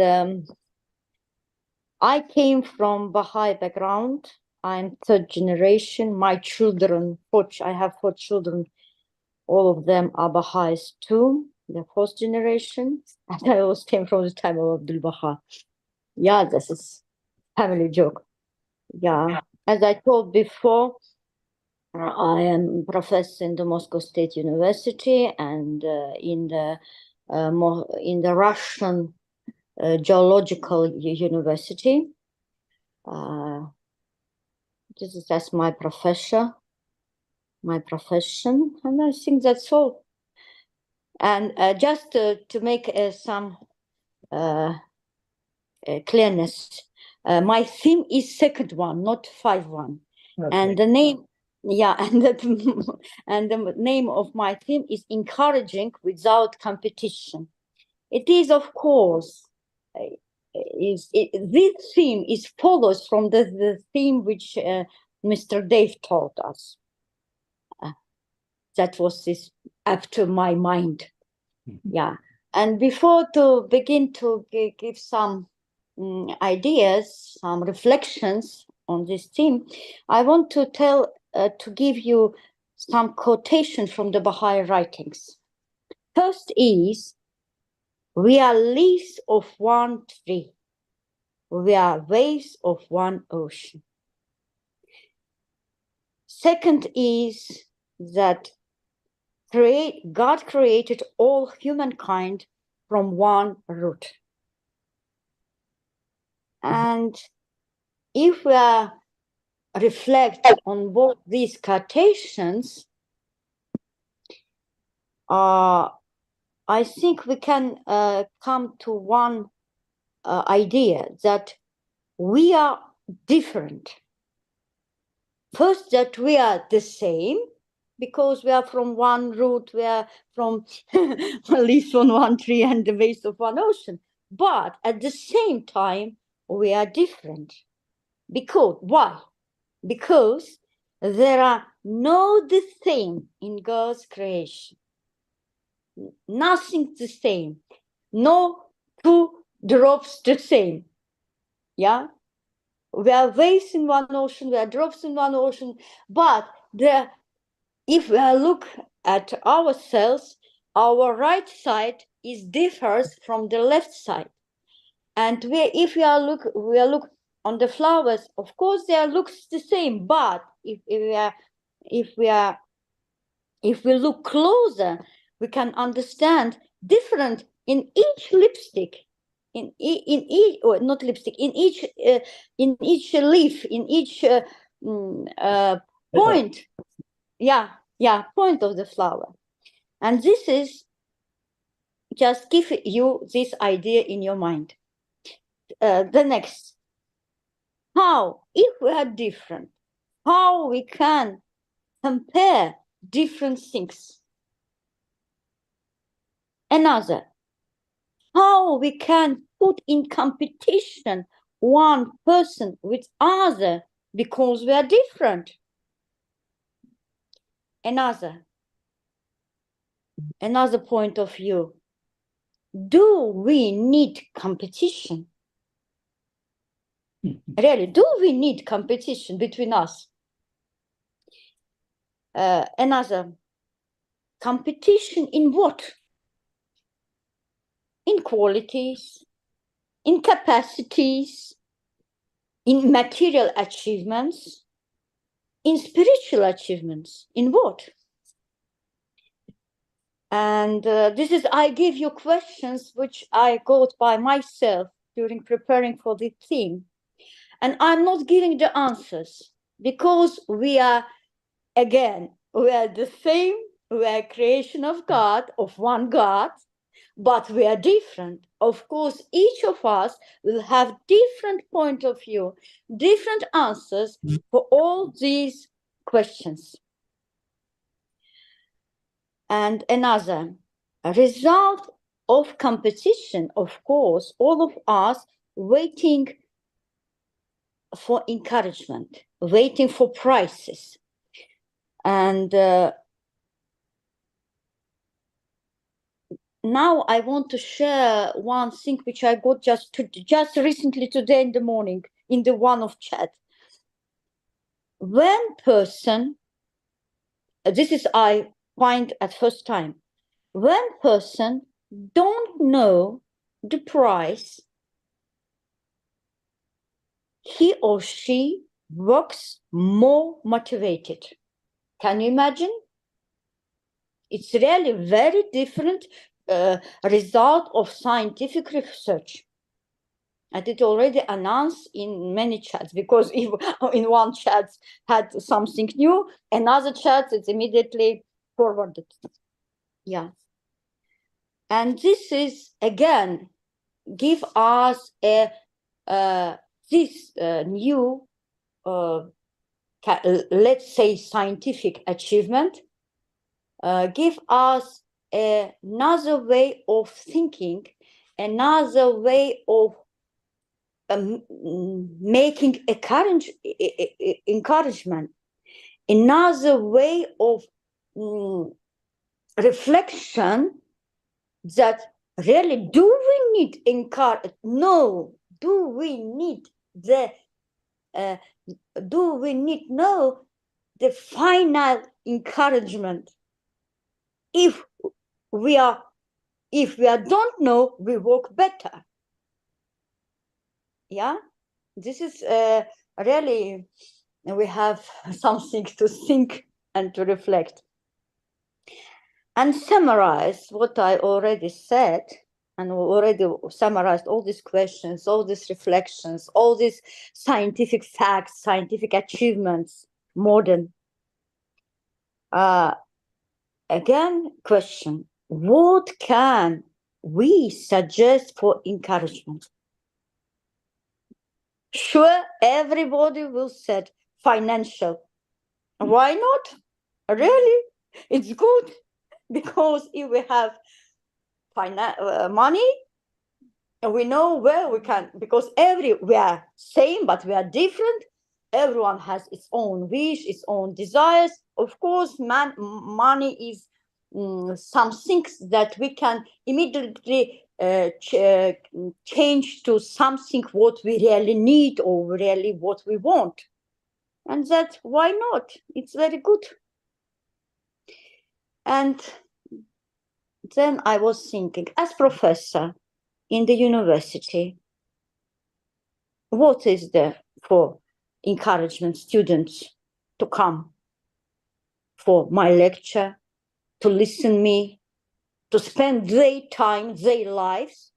I came from Baha'i background. I'm 3rd generation. My children, I have 4 children. All of them are Baha'is too. The 4th generation. And I always came from the time of Abdul Baha. Yeah, this is family joke. Yeah, as I told before, I am professor in the Moscow State University and in the Russian Geological University. That's my profession, and I think that's all. And just to make some clearness, my theme is second one, not 5-1. Okay. And the name, yeah, and the name of my theme is encouraging without competition. It is, of course, this theme follows from the theme which Mr. Dave taught us. That was this after my mind. Yeah. And before to begin to give some ideas, some reflections on this theme, I want to give you some quotation from the Baha'i writings. First is, we are leaves of one tree. We are waves of one ocean. Second is that God created all humankind from one root. And if we reflect on both these quotations, I think we can come to one idea that we are different. First, that we are the same, because we are from one root, we are from leaves on one tree and the waves of one ocean. But at the same time, we are different. Because, why? Because there are no the same in God's creation. Nothing the same. No two drops the same. Yeah? We are waves in one ocean, we are drops in one ocean, but if we look at ourselves, our right side differs from the left side. And if we look on the flowers, of course they looks the same, but if we look closer, we can understand different in each lipstick, in each, or not lipstick, in each leaf, in each point. Point of the flower. And this is just give you this idea in your mind. The next, how, if we are different, how we can compare different things. Another, how we can put in competition one person with other because we are different. Another point of view, do we need competition? Really, do we need competition between us? Another, competition in what? In qualities, in capacities, in material achievements, in spiritual achievements, in what? And I give you questions which I got by myself during preparing for the theme. And I'm not giving the answers because we are the same, we are creation of God, of one God, but we are different. Of course, each of us will have different point of view, different answers for all these questions. And another, a result of competition, of course, all of us waiting for encouragement, waiting for prizes. And now I want to share one thing which I got just recently today in the morning in the one of chat. When person, this is I find at first time, when person don't know the price, he or she works more motivated. Can you imagine? It's really very different result of scientific research. And it already announced in many chats, because if in one chat had something new, another chat is immediately forwarded. Yeah. And this is, again, give us a this new, let's say, scientific achievement, give us another way of thinking, another way of making encouragement, another way of reflection, that really, do we need encouragement? No. Do we need the the final encouragement? If we don't know, we work better. Yeah, this is really, we have something to think and to reflect and summarize what I already said, and already summarized all these questions, all these reflections, all these scientific facts, scientific achievements, modern. Again, question: what can we suggest for encouragement? Sure, everybody will say financial. Why not? Really, it's good, because if we have money, we know where we can, because we are same, but we are different. Everyone has its own wish, its own desires. Of course, money is some things that we can immediately change to something what we really need or really what we want. And that, why not? It's very good. And then I was thinking, as professor in the university, what is there for encouragement students to come for my lecture, to listen me, to spend their time, their lives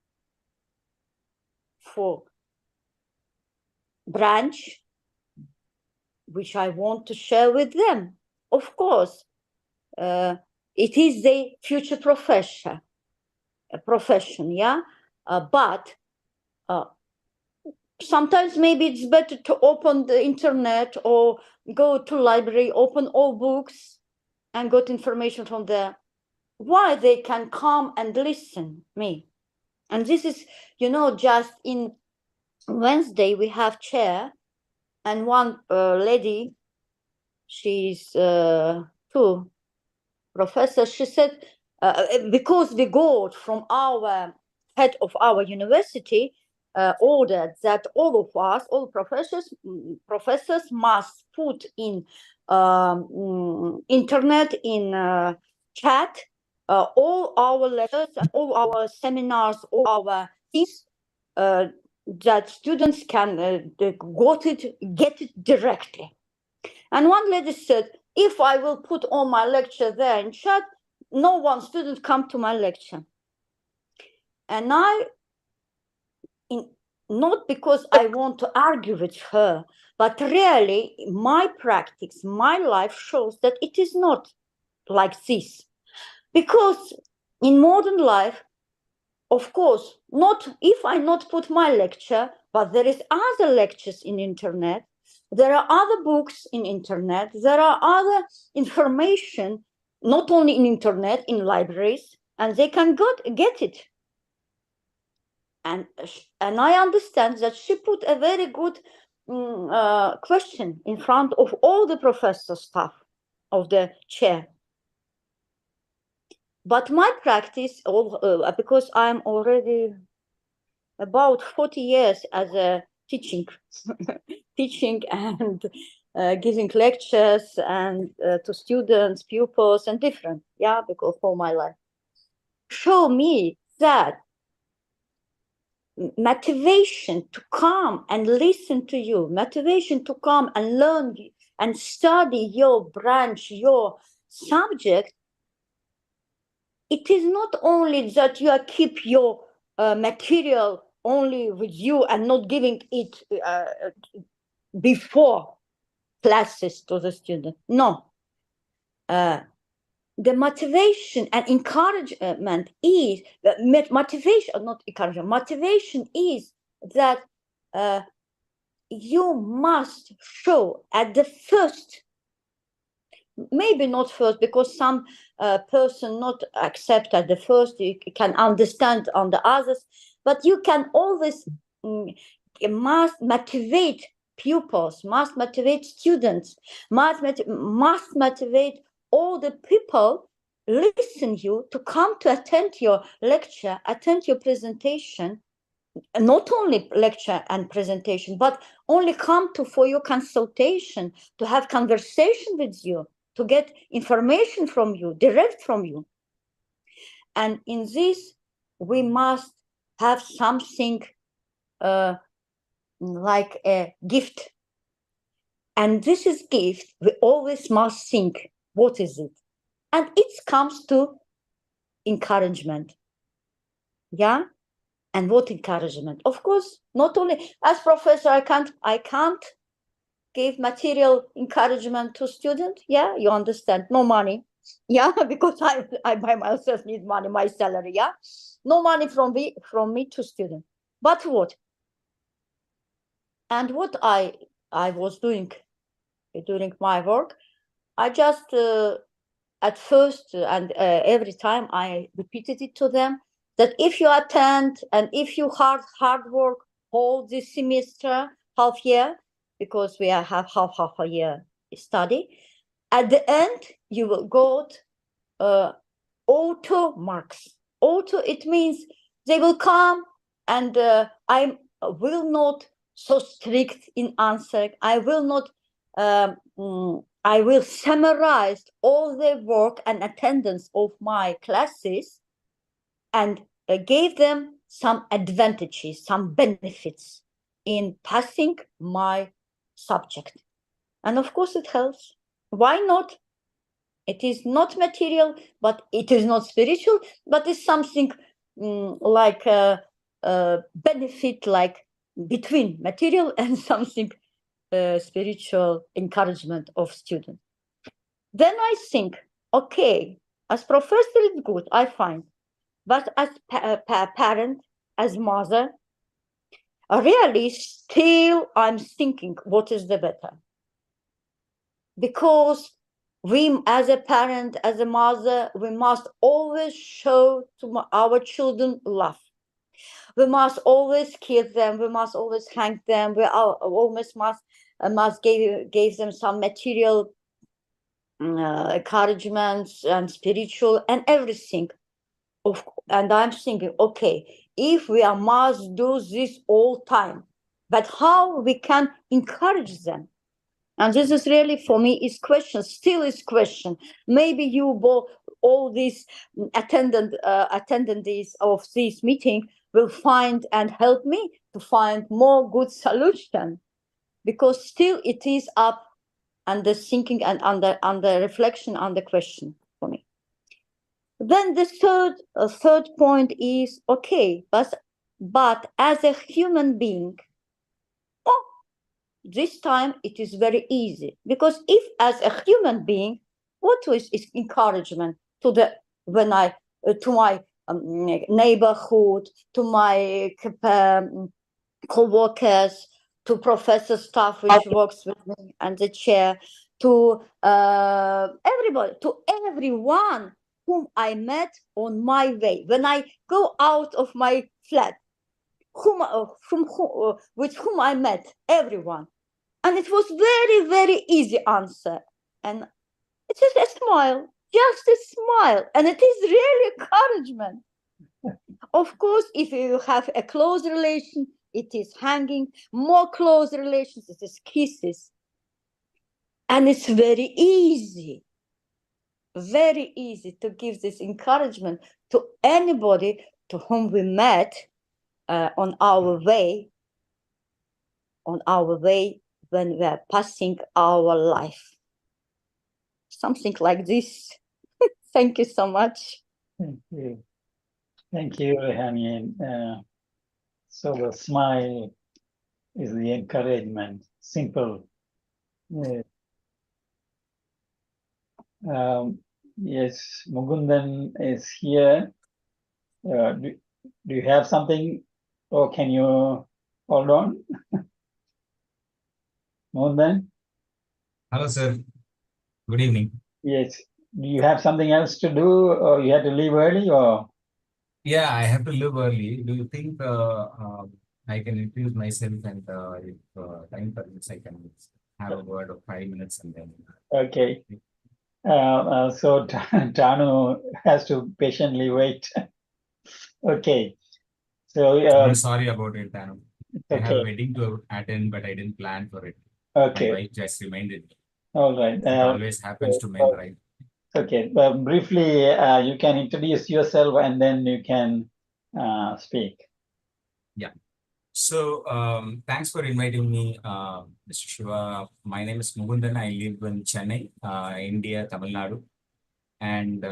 for branch which I want to share with them? Of course, it is the future profession, yeah. But sometimes maybe it's better to open the internet or go to library, open all books and got information from there. Why they can come and listen me? And this is, just in Wednesday we have chair, and one lady, she's two professor, she said, because we got from our head of our university ordered that all of us, all professors must put in internet, in chat, all our lectures, all our seminars, all our things, that students can get it directly. And one lady said, if I will put all my lecture there in chat, no one student come to my lecture. And not because I want to argue with her, but really my practice, my life shows that it is not like this. Because in modern life, of course, not if I not put my lecture, but there is other lectures in internet, there are other books in internet, there are other information, not only in internet, in libraries, and they can get it. And I understand that she put a very good question in front of all the professor staff of the chair. But my practice, because I'm already about 40 years as a teaching and giving lectures and to students, pupils, and different, because for my life, show me that motivation to come and listen to you, motivation to come and learn and study your branch, your subject. It is not only that you keep your material only with you and not giving it before classes to the student. No. the motivation and encouragement is motivation, not encouragement. Motivation is that you must show at the first, maybe not first, because some person not accept at the first, you can understand on the others, but you can always must motivate pupils, must motivate students, must motivate all the people listen you to come to attend your lecture, attend your presentation, not only lecture and presentation, but only come to for your consultation, to have conversation with you, to get information from you, direct from you. And in this, we must have something like a gift. And this is gift, we always must think, what is it? And it comes to encouragement. Yeah? And what encouragement? Of course, not only as professor, I can't give material encouragement to students. Yeah, you understand. No money. Yeah, because I by myself need money, my salary. Yeah, no money from me to student. But what? And what I was doing during my work, I just at first and every time I repeated it to them that if you attend and if you hard work all this semester, half year, because we have half a year study, at the end you will got auto marks. Auto, it means they will come and I will not so strict in answering. I will not I will summarize all the work and attendance of my classes and gave them some advantages, some benefits in passing my subject. And of course it helps. Why not? It is not material, but it is not spiritual, but it's something like a benefit, like between material and something spiritual encouragement of students. Then I think, okay, as professor it's good, I find, but as parent, as mother, really still I'm thinking what is the better. Because we as a parent, as a mother, we must always show to our children love. We must always kiss them, we must always hang them, we always must give them some material encouragements and spiritual and everything. And I'm thinking, okay, if we must do this all time, but how we can encourage them? And this is really for me is question, still is question. Maybe you all these attendees of this meeting will find and help me to find more good solution, because still it is up under thinking and under reflection, under question for me. Then the third point is, okay, but as a human being, this time it is very easy, because if as a human being, what is encouragement to the when I to my neighborhood, to my co-workers, to professor staff which works with me and the chair, to everybody, to everyone whom I met on my way when I go out of my flat, with whom I met, everyone. And it was very, very easy answer. And it's just a smile, just a smile. And it is really encouragement. Of course, if you have a close relation, it is hanging. More close relations, it is kisses. And it's very easy to give this encouragement to anybody to whom we met on our way when we are passing our life. Something like this. Thank you so much. Thank you. Thank you, Rehani. So the smile is the encouragement, simple. Yes, Mugundan is here. Do you have something, or can you hold on? Mugundan? Hello, sir. Good evening. Yes. Do you have something else to do, or you had to leave early, or? Yeah, I have to leave early. Do you think I can introduce myself and if time permits, I can have a word of 5 minutes and then. Okay. So Tanu has to patiently wait. Okay. So I'm sorry about it, Danu. I have a okay. wedding to attend, but I didn't plan for it. My Okay. wife just reminded me. All right. It always happens to men, right? Okay. Briefly, you can introduce yourself and then you can speak. Yeah. So thanks for inviting me, Mr. Shiva. My name is Mugundan. I live in Chennai, India, Tamil Nadu. And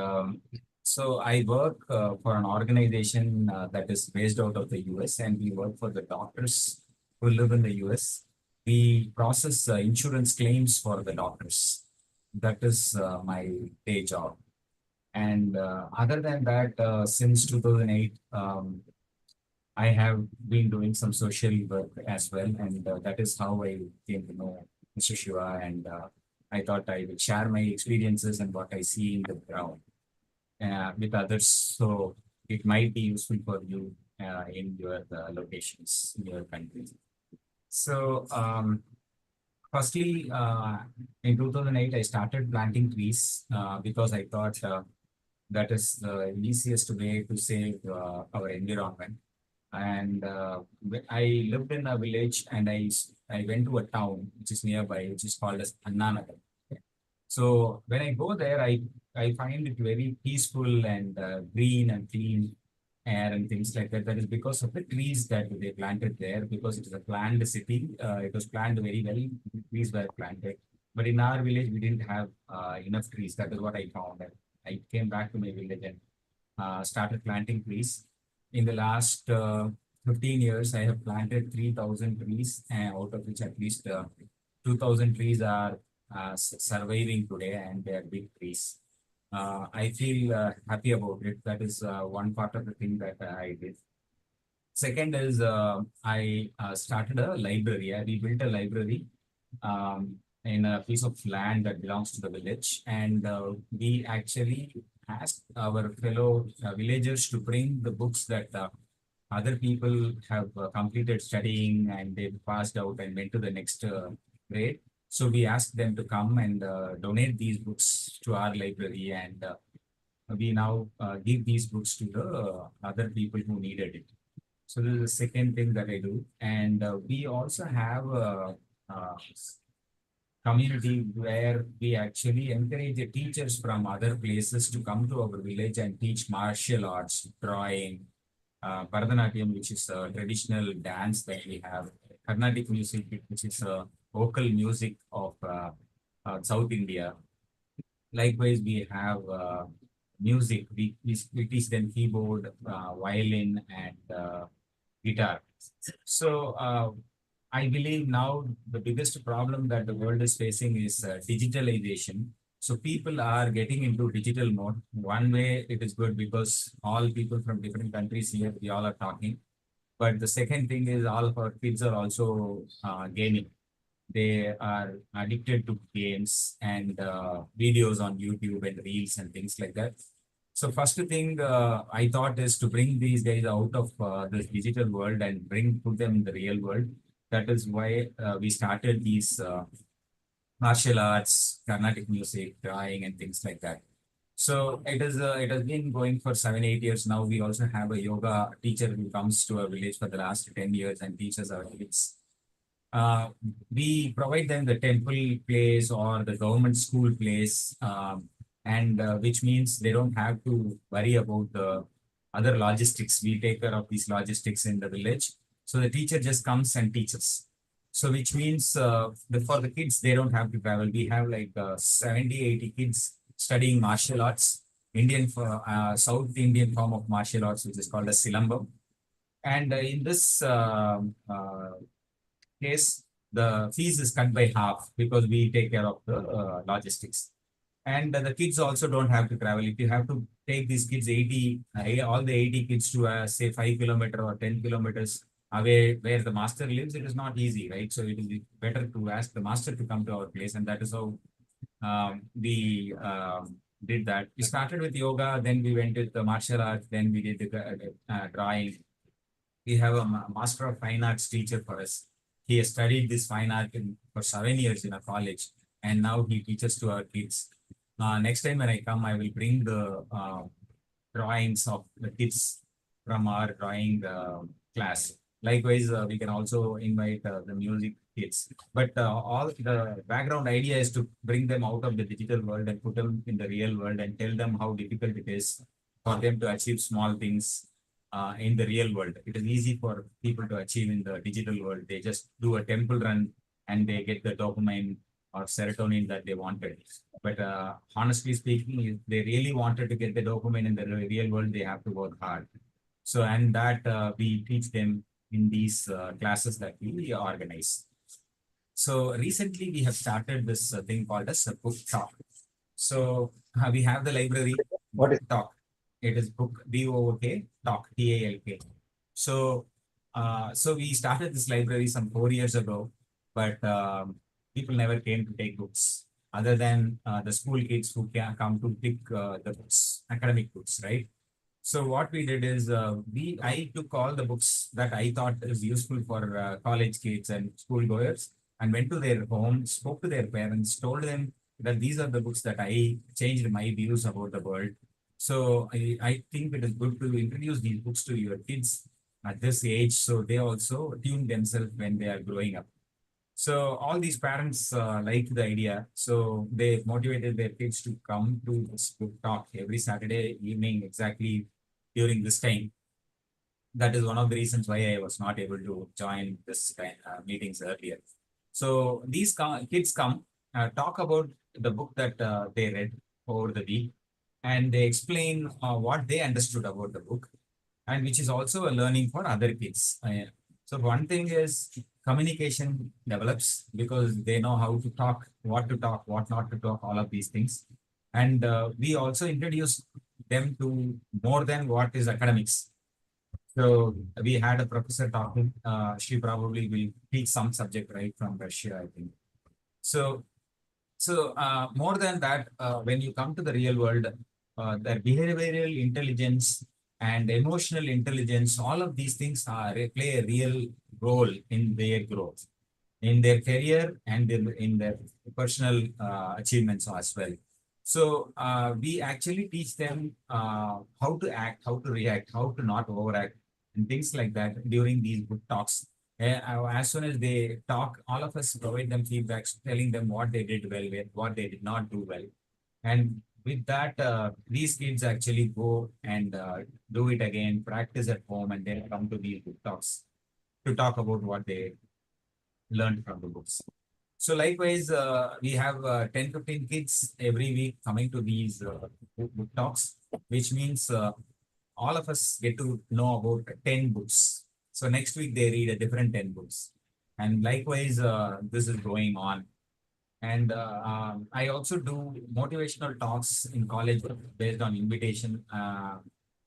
so I work for an organization that is based out of the US, and we work for the doctors who live in the US. We process insurance claims for the doctors. That is my day job. And other than that, since 2008, I have been doing some social work as well. And that is how I came to know Mr. Shiva. And I thought I would share my experiences and what I see in the ground with others. So it might be useful for you in your locations, in your country. So firstly, in 2008, I started planting trees because I thought that is the easiest way to save our environment. And I lived in a village and I went to a town which is nearby, which is called as Annanagar. So when I go there, I find it very peaceful and green and clean air and things like that. That is because of the trees that they planted there, because it is a planned city. It was planned very well. Trees were planted. But in our village, we didn't have enough trees. That is what I found. And I came back to my village and started planting trees. In the last 15 years, I have planted 3,000 trees, out of which at least 2,000 trees are surviving today, and they are big trees. I feel happy about it. That is one part of the thing that I did. Second is I started a library. We built a library in a piece of land that belongs to the village. And we actually asked our fellow villagers to bring the books that other people have completed studying and they passed out and went to the next grade. So we asked them to come and donate these books to our library, and we now give these books to the other people who needed it. So this is the second thing that I do. And we also have a community where we actually encourage the teachers from other places to come to our village and teach martial arts, drawing, Bharatanatyam, which is a traditional dance that we have, Carnatic music, which is a vocal music of South India. Likewise, we have music. We teach them keyboard, violin, and guitar. So I believe now the biggest problem that the world is facing is digitalization. So people are getting into digital mode. One way it is good because all people from different countries here, we all are talking. But the second thing is all of our kids are also gaming. They are addicted to games and videos on YouTube and reels and things like that. So first thing I thought is to bring these guys out of this digital world and put them in the real world. That is why we started these martial arts, Carnatic music, drawing, and things like that. So it has been going for 7-8 years now. We also have a yoga teacher who comes to our village for the last 10 years and teaches our kids. We provide them the temple place or the government school place, and which means they don't have to worry about the other logistics. We take care of these logistics in the village. So the teacher just comes and teaches. So which means for the kids, they don't have to travel. We have like 70, 80 kids studying martial arts, South Indian form of martial arts, which is called as Silambam. And in this case, the fees is cut by half because we take care of the logistics. And the kids also don't have to travel. If you have to take these kids 80, all the 80 kids to say 5 kilometers or 10 kilometers away where the master lives, it is not easy, right? So it is better to ask the master to come to our place, and that is how we did that. We started with yoga, then we went with the martial arts, then we did the drawing. We have a master of fine arts teacher for us. He has studied this fine art for 7 years in a college, and now he teaches to our kids. Next time when I come, I will bring the drawings of the kids from our drawing class. Likewise, we can also invite the music kids. But all the background idea is to bring them out of the digital world and put them in the real world and tell them how difficult it is for them to achieve small things in the real world. It is easy for people to achieve in the digital world. They just do a temple run and they get the dopamine or serotonin that they wanted. But honestly speaking, if they really wanted to get the dopamine in the real world, they have to work hard. So, and that we teach them in these classes that we organize. So recently we have started this thing called as a book talk. So we have the library. What is talk? It is book BOOK talk TALK. So so we started this library some 4 years ago, but people never came to take books other than the school kids who can come to pick the books, academic books, right? So what we did is I took all the books that I thought is useful for college kids and school goers and went to their home, spoke to their parents, told them that these are the books that I changed my views about the world. So I think it is good to introduce these books to your kids at this age so they also tune themselves when they are growing up. So all these parents liked the idea. So they motivated their kids to come to this book talk every Saturday evening exactly during this time. That is one of the reasons why I was not able to join this meetings earlier. So these kids come, talk about the book that they read over the week, and they explain what they understood about the book, and which is also a learning for other kids. So one thing is communication develops because they know how to talk, what not to talk, all of these things. And we also introduce them to more than what is academics. So we had a professor talking, she probably will teach some subject right from Russia, I think. So more than that, when you come to the real world, the behavioral intelligence and emotional intelligence, all of these things play a real role in their growth, in their career and in their personal achievements as well. So we actually teach them how to act, how to react, how to not overact, and things like that during these book talks. As soon as they talk, all of us provide them feedbacks, telling them what they did well, what they did not do well. And with that, these kids actually go and do it again, practice at home, and then come to these book talks to talk about what they learned from the books. So likewise, we have 10, 15 kids every week coming to these book talks, which means all of us get to know about 10 books. So next week they read a different 10 books. And likewise, this is going on. And I also do motivational talks in college based on invitation.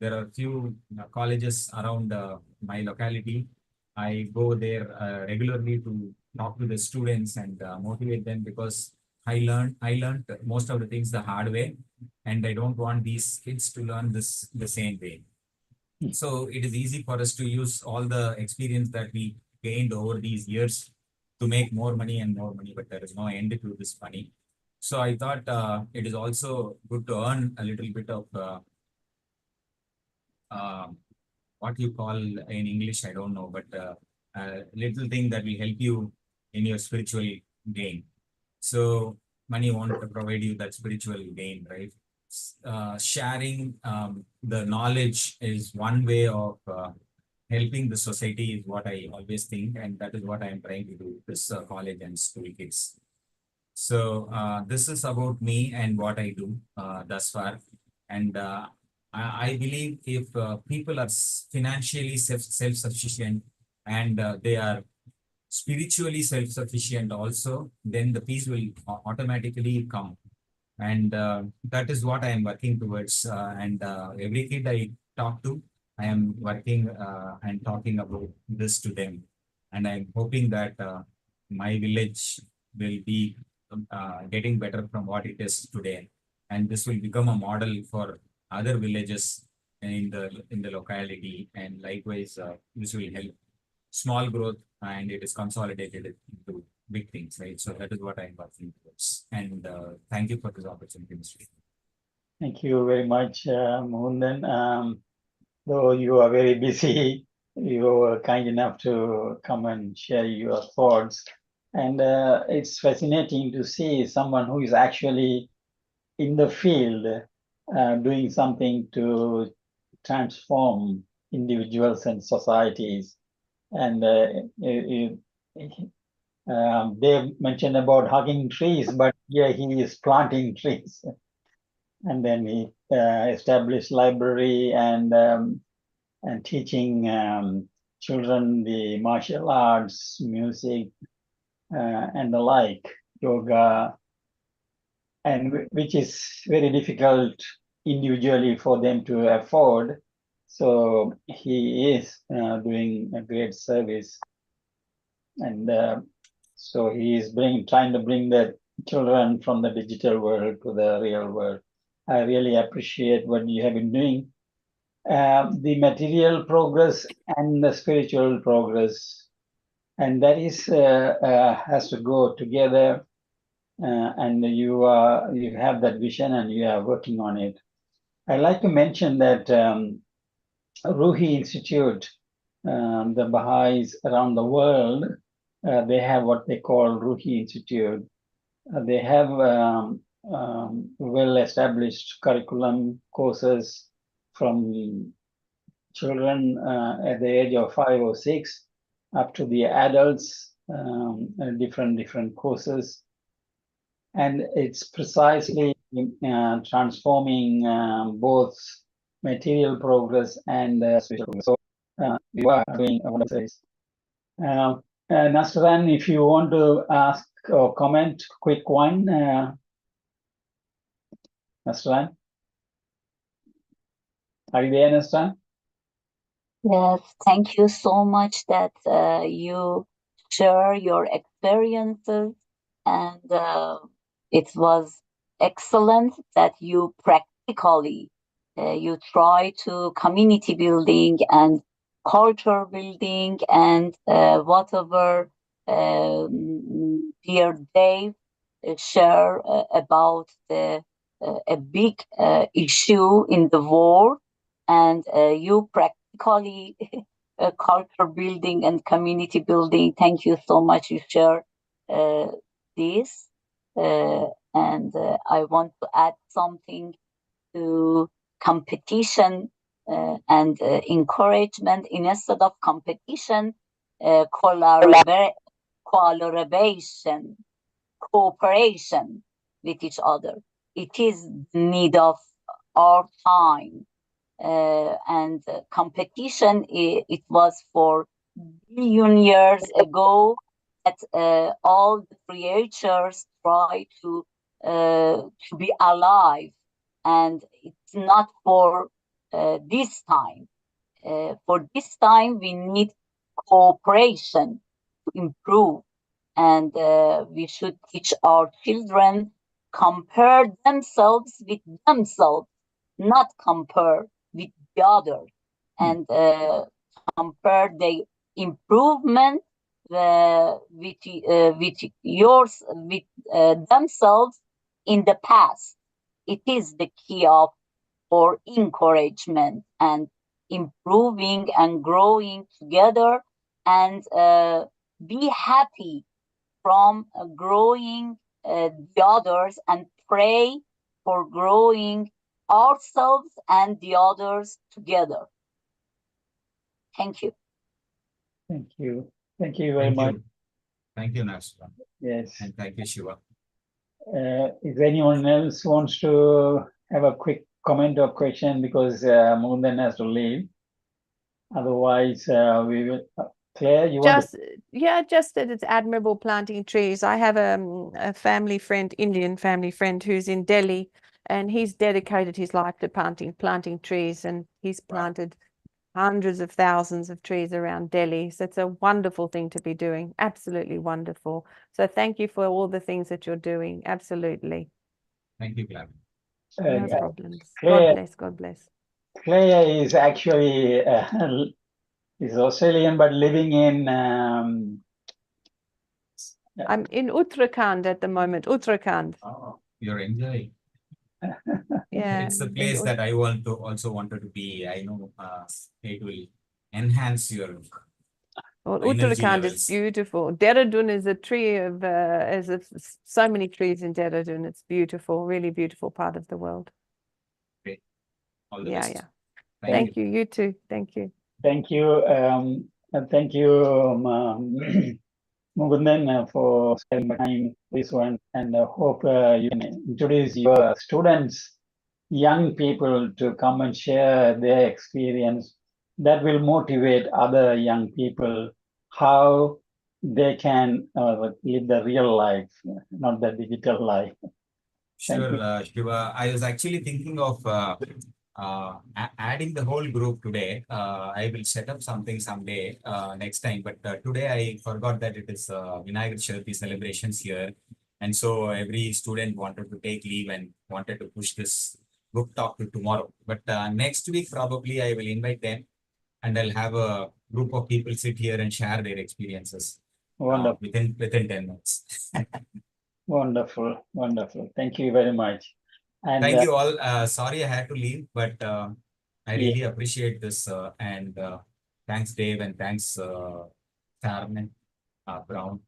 There are a few colleges around my locality. I go there regularly to talk to the students and motivate them because I learned most of the things the hard way, and I don't want these kids to learn this the same way. So it is easy for us to use all the experience that we gained over these years to make more money and more money, but there is no end to this money. So I thought it is also good to earn a little bit of what you call in English, I don't know, but a little thing that will help you in your spiritual gain. So money won't provide you that spiritual gain, right? Sharing the knowledge is one way of helping the society is what I always think, and that is what I am trying to do with this college and school kids. So this is about me and what I do thus far. And I believe if people are financially self-sufficient and they are spiritually self-sufficient also, then the peace will automatically come. And that is what I am working towards. And every kid I talk to, I am working and talking about this to them. And I'm hoping that my village will be getting better from what it is today. And this will become a model for other villages in the locality. And likewise, this will help small growth, and it is consolidated into big things, right? So that is what I'm working towards. And thank you for this opportunity, Mr. Shah. Thank you very much, Mohandan. Though you are very busy, you were kind enough to come and share your thoughts. And it's fascinating to see someone who is actually in the field doing something to transform individuals and societies. And they mentioned about hugging trees, but here he is planting trees. And then he established library and teaching children the martial arts, music, and the like, yoga, and which is very difficult individually for them to afford. So he is doing a great service, and so he is trying to bring the children from the digital world to the real world. I really appreciate what you have been doing. The material progress and the spiritual progress, and that is has to go together. And you have that vision and you are working on it. I'd like to mention that Ruhi Institute, the Baha'is around the world, they have what they call Ruhi Institute. They have well-established curriculum courses from children at the age of 5 or 6 up to the adults, different courses. And it's precisely transforming both material progress and spiritual progress. So we are doing what I say. Nasran, if you want to ask or comment, quick one. Nasran? Are you there, Nasran? Yes, thank you so much that you share your experiences, and it was excellent that you practically you try to community building and culture building and whatever dear Dave share about a big issue in the world, and you practically culture building and community building. Thank you so much. You share this, and I want to add something to competition and encouragement. Instead of competition, collaboration, cooperation with each other. It is need of our time. And competition, it was for billion years ago that all the creatures try to be alive, and it's not for this time. For this time, we need cooperation to improve, and we should teach our children compare themselves with themselves, not compare with the others, and compare their improvement with yours, with themselves in the past. It is the key of for encouragement and improving and growing together, and be happy from growing the others, and pray for growing ourselves and the others together. Thank you. Thank you. Thank you very Thank much. you. Thank you, Nasra. Yes. And thank you, Shiva. If anyone else wants to have a quick comment or question, because Mohandan has to leave. Otherwise, we will. Claire, you want to? Just that it's admirable planting trees. I have a family friend, Indian family friend, who's in Delhi, and he's dedicated his life to planting trees, and he's planted hundreds of thousands of trees around Delhi. So it's a wonderful thing to be doing. Absolutely wonderful. So thank you for all the things that you're doing. Absolutely. Thank you, Claire. No Uh, problems. Claire, God bless. God bless. Claire is actually is Australian, but living in I'm in Uttarakhand at the moment. Uttarakhand. Oh, you're enjoying. Yeah. It's a in place Ut- that I also wanted to be. I know it will enhance your Well, energy Uttarakhand is levels. beautiful. Dehradun is a tree of, so many trees in Dehradun. It's beautiful, really beautiful part of the world. Great. All the Yeah, best. yeah. Thank Thank you. you. You too. Thank you. Thank you. And thank you, Mugundan, for spending time this one. And I hope you can introduce your students, young people, to come and share their experience. That will motivate other young people how they can live the real life, not the digital life. Thank Sure, you. Shiva. I was actually thinking of adding the whole group today. I will set up something someday next time. But today I forgot that it is Vinayak Chaturthi celebrations here. And so every student wanted to take leave and wanted to push this book talk to tomorrow. But next week, probably I will invite them and I'll have a group of people sit here and share their experiences Wonderful, within 10 minutes. wonderful, wonderful. Thank you very much. And Thank you all. Sorry I had to leave, but I yeah, really appreciate this. And thanks, Dave, and thanks, Carmen Brown.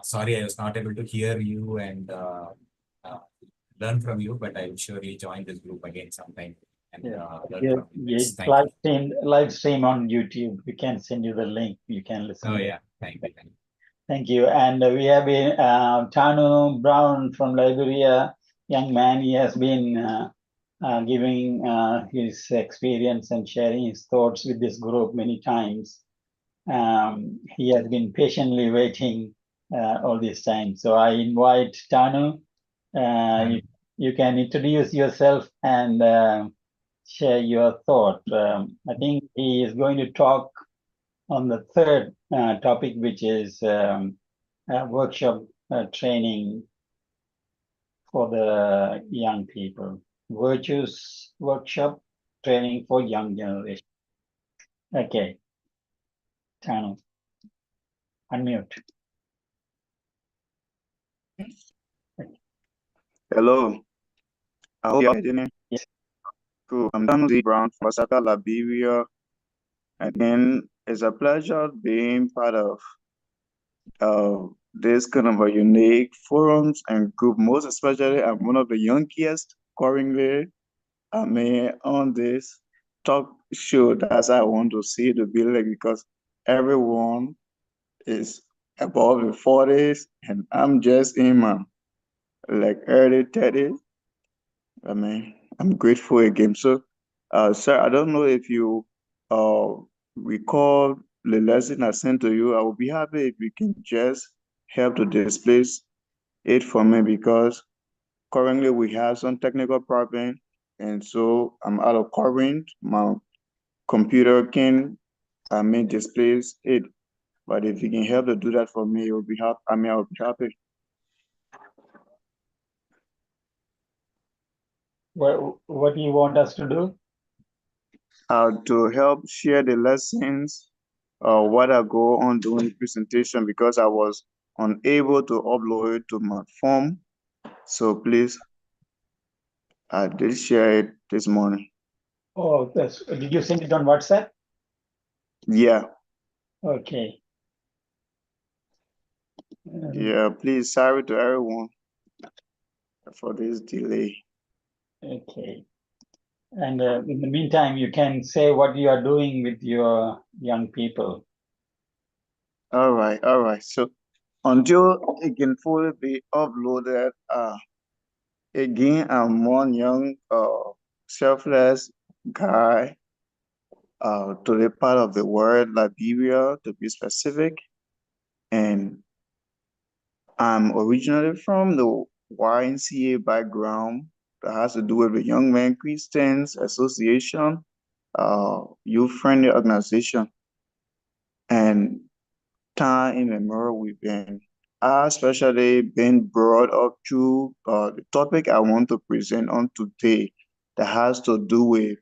Sorry I was not able to hear you and uh, learn from you, but I will surely join this group again sometime and yeah, learn from you guys. it's Thank you. live stream on YouTube. We can send you the link. You can listen. Oh, to it. yeah. Thank you. Thank you. Thank you. And we have been Tanu Brown from Liberia, young man. He has been giving his experience and sharing his thoughts with this group many times. He has been patiently waiting all this time. So I invite Tanu. You can introduce yourself and share your thought. I think he is going to talk on the third topic, which is workshop training for the young people. Virtues workshop training for young generation. Okay, Tanu, unmute. Hello, I hope you're hearing me. Yes. Cool. I'm Donald Brown from Osaka, Liberia. Again, it's a pleasure being part of this kind of a unique forums and group. Most especially, I'm one of the youngest currently. On this talk show. That's how I want to see the building because everyone is above the 40s and I'm just in my like early 30s. I'm grateful again. So, sir, I don't know if you uh recall the lesson I sent to you. I would be happy if you can just help to display it for me because currently we have some technical problem and so I'm out of current. My computer can displays it. But if you can help to do that for me, it would be happy. I would be happy. What do you want us to do? To help share the lessons, what I go on doing the presentation because I was unable to upload it to my form. So please, I did share it this morning. Oh, did you send it on WhatsApp? Yeah, Okay. yeah. Please, sorry to everyone for this delay. Okay. And in the meantime, you can say what you are doing with your young people. All right. So until it can fully be uploaded, again, I'm one young, selfless guy to the part of the word Liberia, to be specific. And I'm originally from the YNCA background that has to do with the Young Men Christians Association, youth-friendly organization. And time immemorial, we've been especially been brought up to the topic I want to present on today that has to do with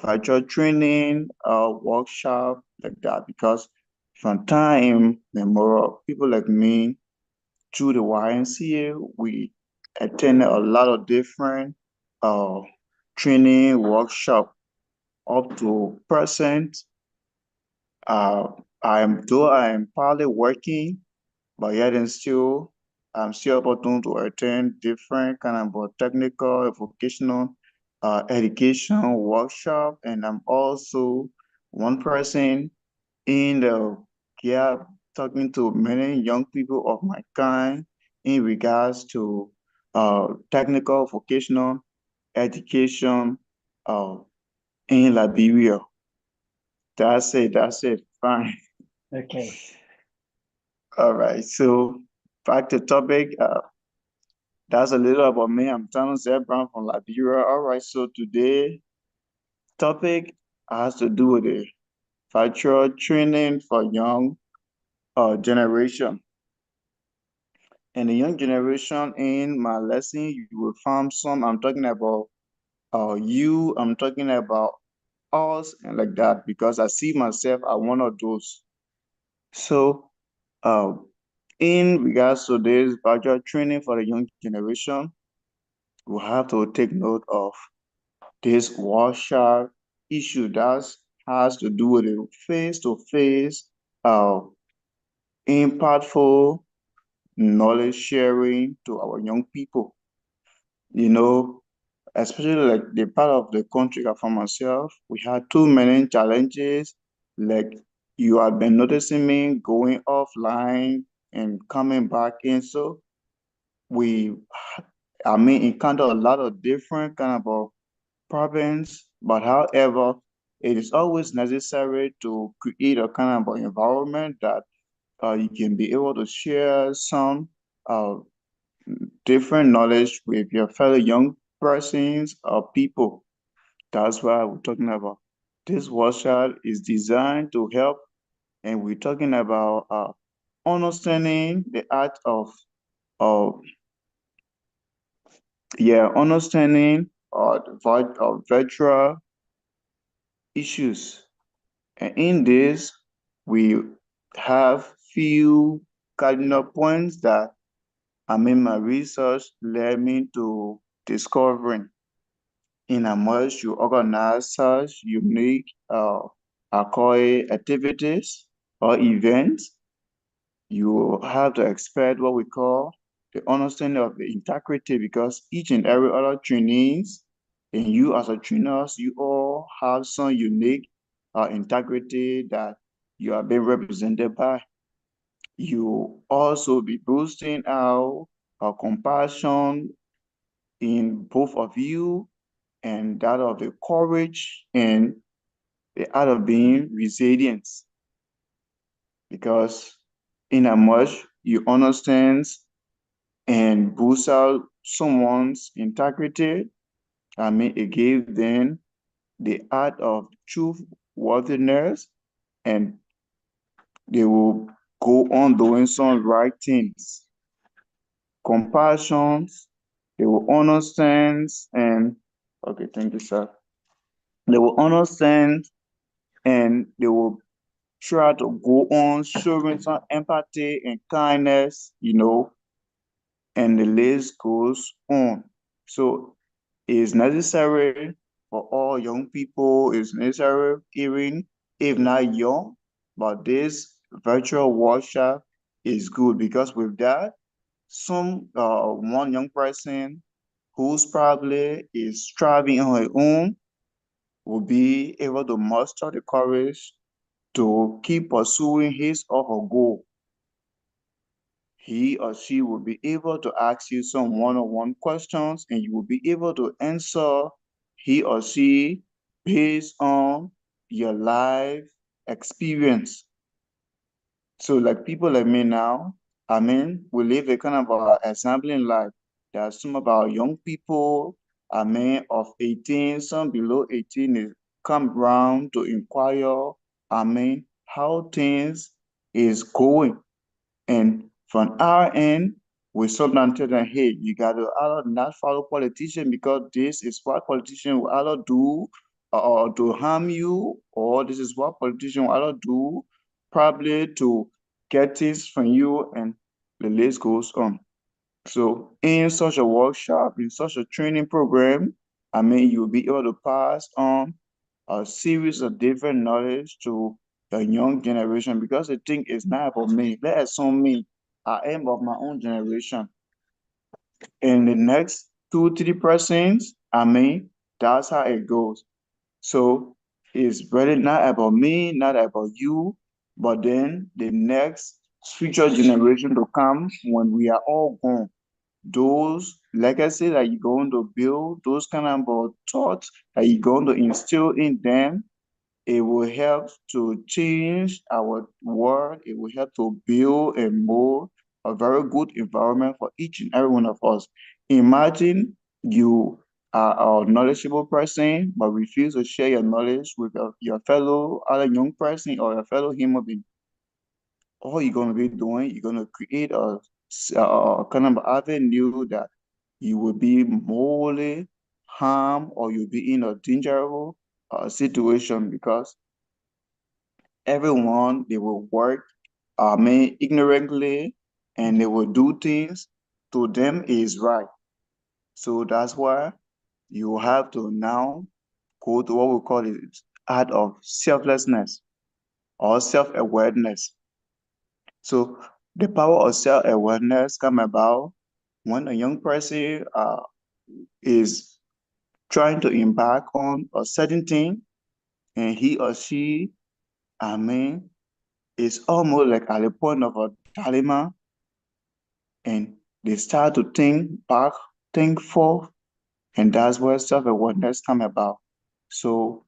virtual training, workshop, like that. Because from time immemorial, people like me, through the YNCA, we attended a lot of different uh, training workshop up to present. I am partly working, but yet and still, I'm still opportune to attend different kind of technical, vocational, education workshop, and I'm also one person in the yeah talking to many young people of my kind in regards to technical, vocational education uh, in Liberia. That's it. That's it. Fine. Okay. All right. So back to topic. That's a little about me. I'm Thanos Brown from Liberia. All right. So today topic has to do with the virtual training for young generation. And the young generation in my lesson, you will find some. I'm talking about you. I'm talking about us and like that because I see myself as one of those. So uh, in regards to this virtual training for the young generation, we have to take note of this workshop issue that has to do with the face-to-face, uh, impactful knowledge sharing to our young people. You know, especially like the part of the country I found myself, we had too many challenges. Like you have been noticing me going offline and coming back in. So we, encounter a lot of different kind of problems, but however, it is always necessary to create a kind of environment that you can be able to share some uh, different knowledge with your fellow young persons or people. That's why we're talking about. This workshop is designed to help, and we're talking about understanding the art of understanding of virtual issues. And in this, we have few cardinal points that my research led me to discovering. In a much you organize such unique acquired activities or events, you have to expect what we call the understanding of the integrity because each and every other trainees and you as a trainers, you all have some unique integrity that you are being represented by. You also be boosting our compassion in both of you and that of the courage and the art of being resilient. Because in a much you understand and boost out someone's integrity, it gave them the art of truthworthiness and they will go on doing some right things. Compassion, they will understand and okay, thank you, sir. They will understand and they will try to go on showing some empathy and kindness, and the list goes on. So it's necessary for all young people, it's necessary even if not young, but this virtual workshop is good because with that, one young person who's probably is striving on her own will be able to muster the courage to keep pursuing his or her goal. He or she will be able to ask you some one-on-one questions and you will be able to answer he or she based on your life experience. So like people like me now, we live a kind of example in life. There are some of our young people, of 18, some below 18 is come round to inquire, how things is going. And from our end, we sometimes tell them, hey, you got to not follow politicians because this is what politicians will either do or to harm you, or this is what politicians will either do probably to get things from you, and the list goes on. So in such a workshop, in such a training program, you'll be able to pass on a series of different knowledge to the young generation, because the thing is not about me. Let's assume me, I am of my own generation. In the next 2-3%, that's how it goes. So it's really not about me, not about you, but then the next future generation to come when we are all gone. Those legacy that you're going to build, those kind of thoughts that you're going to instill in them, it will help to change our world. It will help to build a very good environment for each and every one of us. Imagine you are a knowledgeable person, but refuse to share your knowledge with your fellow other young person or your fellow human being. All you're going to be doing, you're going to create a kind of avenue that you will be morally harmed, or you'll be in a dangerous situation, because everyone, they will work ignorantly, and they will do things to them is right. So that's why you have to now go to what we call it art of selflessness or self-awareness. So the power of self-awareness come about when a young person is trying to embark on a certain thing, and he or she, is almost like at the point of a dilemma, and they start to think back, think forth, and that's where self-awareness come about. So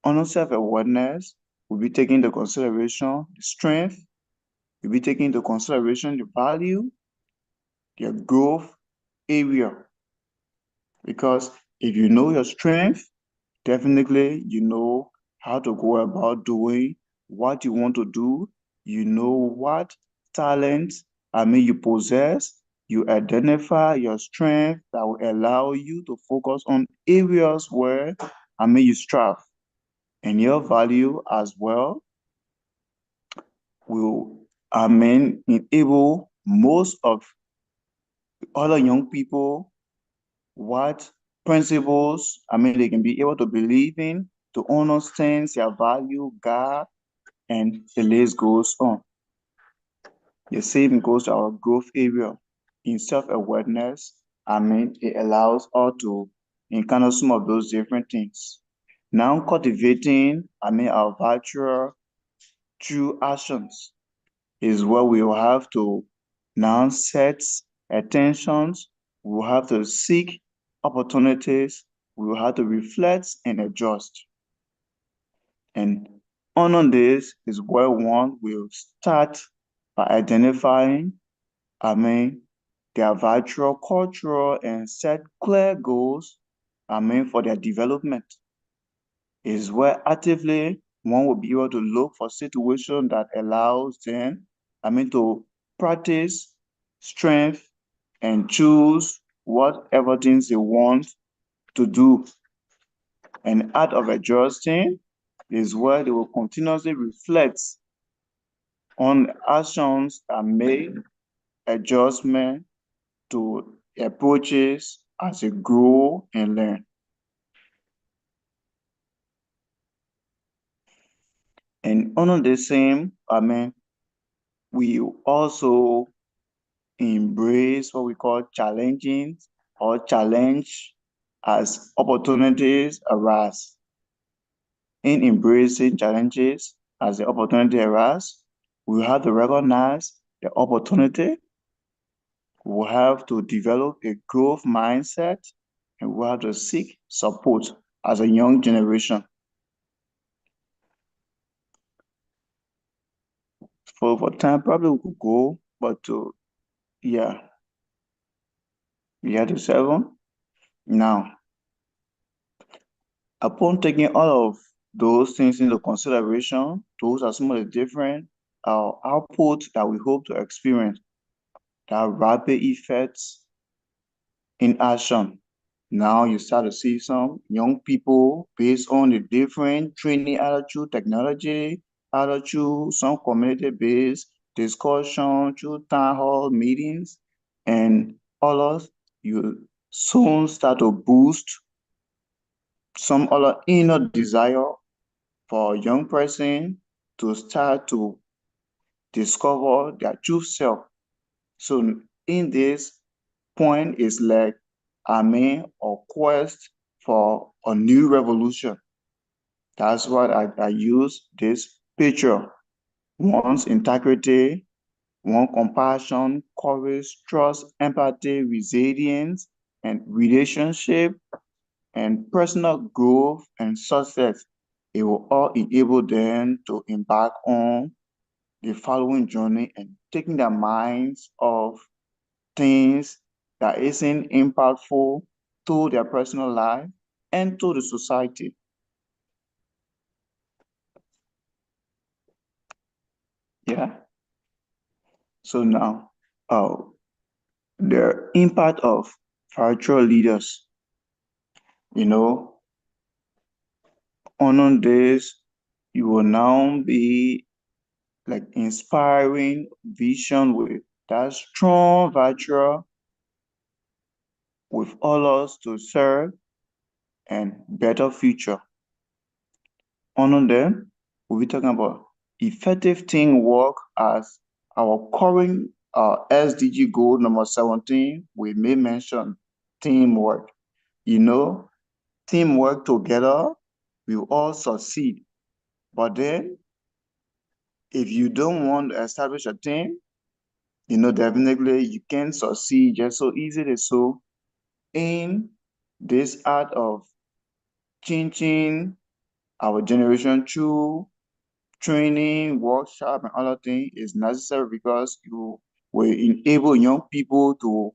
under self-awareness, we'll be taking into consideration the strength, we'll be taking into consideration the value, your growth area. Because if you know your strength, definitely you know how to go about doing what you want to do. You know what talent you possess. You identify your strength that will allow you to focus on areas where you strive. And your value as well will enable most of other young people what principles they can be able to believe in, to understand their value, God, and the list goes on. The same goes to our growth area. In self-awareness, it allows us to encounter some of those different things. Now cultivating, our virtue through actions is where we will have to now set attentions, we will have to seek opportunities, we will have to reflect and adjust. And on this is where one will start by identifying, their virtual, cultural, and set clear goals, for their development. Is where actively one will be able to look for situations that allows them, to practice strength and choose whatever things they want to do. And out of adjusting is where they will continuously reflect on actions that make adjustment to approaches as they grow and learn. And on the same, we also embrace what we call challenging or challenge as opportunities arise. In embracing challenges as the opportunity arise, we have to recognize the opportunity, we have to develop a growth mindset, and we have to seek support as a young generation. For time, probably we could go, but yeah, we had to 7. Now, upon taking all of those things into consideration, those are some of the different outputs that we hope to experience, that rapid effects in action. Now you start to see some young people based on the different training attitude, technology attitude, some community-based discussion through town hall meetings, and others, you soon start to boost some other inner desire for a young person to start to discover their true self. So in this point is like, a quest for a new revolution. That's what I use this picture. One's integrity, one compassion, courage, trust, empathy, resilience, and relationship, and personal growth and success. It will all enable them to embark on the following journey and taking their minds off things that isn't impactful to their personal life and to the society. Yeah. So now, the impact of virtual leaders, you know, on this, you will now be like inspiring vision with that strong virtual with others to serve and better future. On them, we'll be talking about effective teamwork as our current SDG goal number 17. We may mention teamwork. You know, teamwork together, we will all succeed. But then, if you don't want to establish a team, definitely you can't succeed just so easily. So, in this art of changing our generation through training, workshop, and other things is necessary because you will enable young people to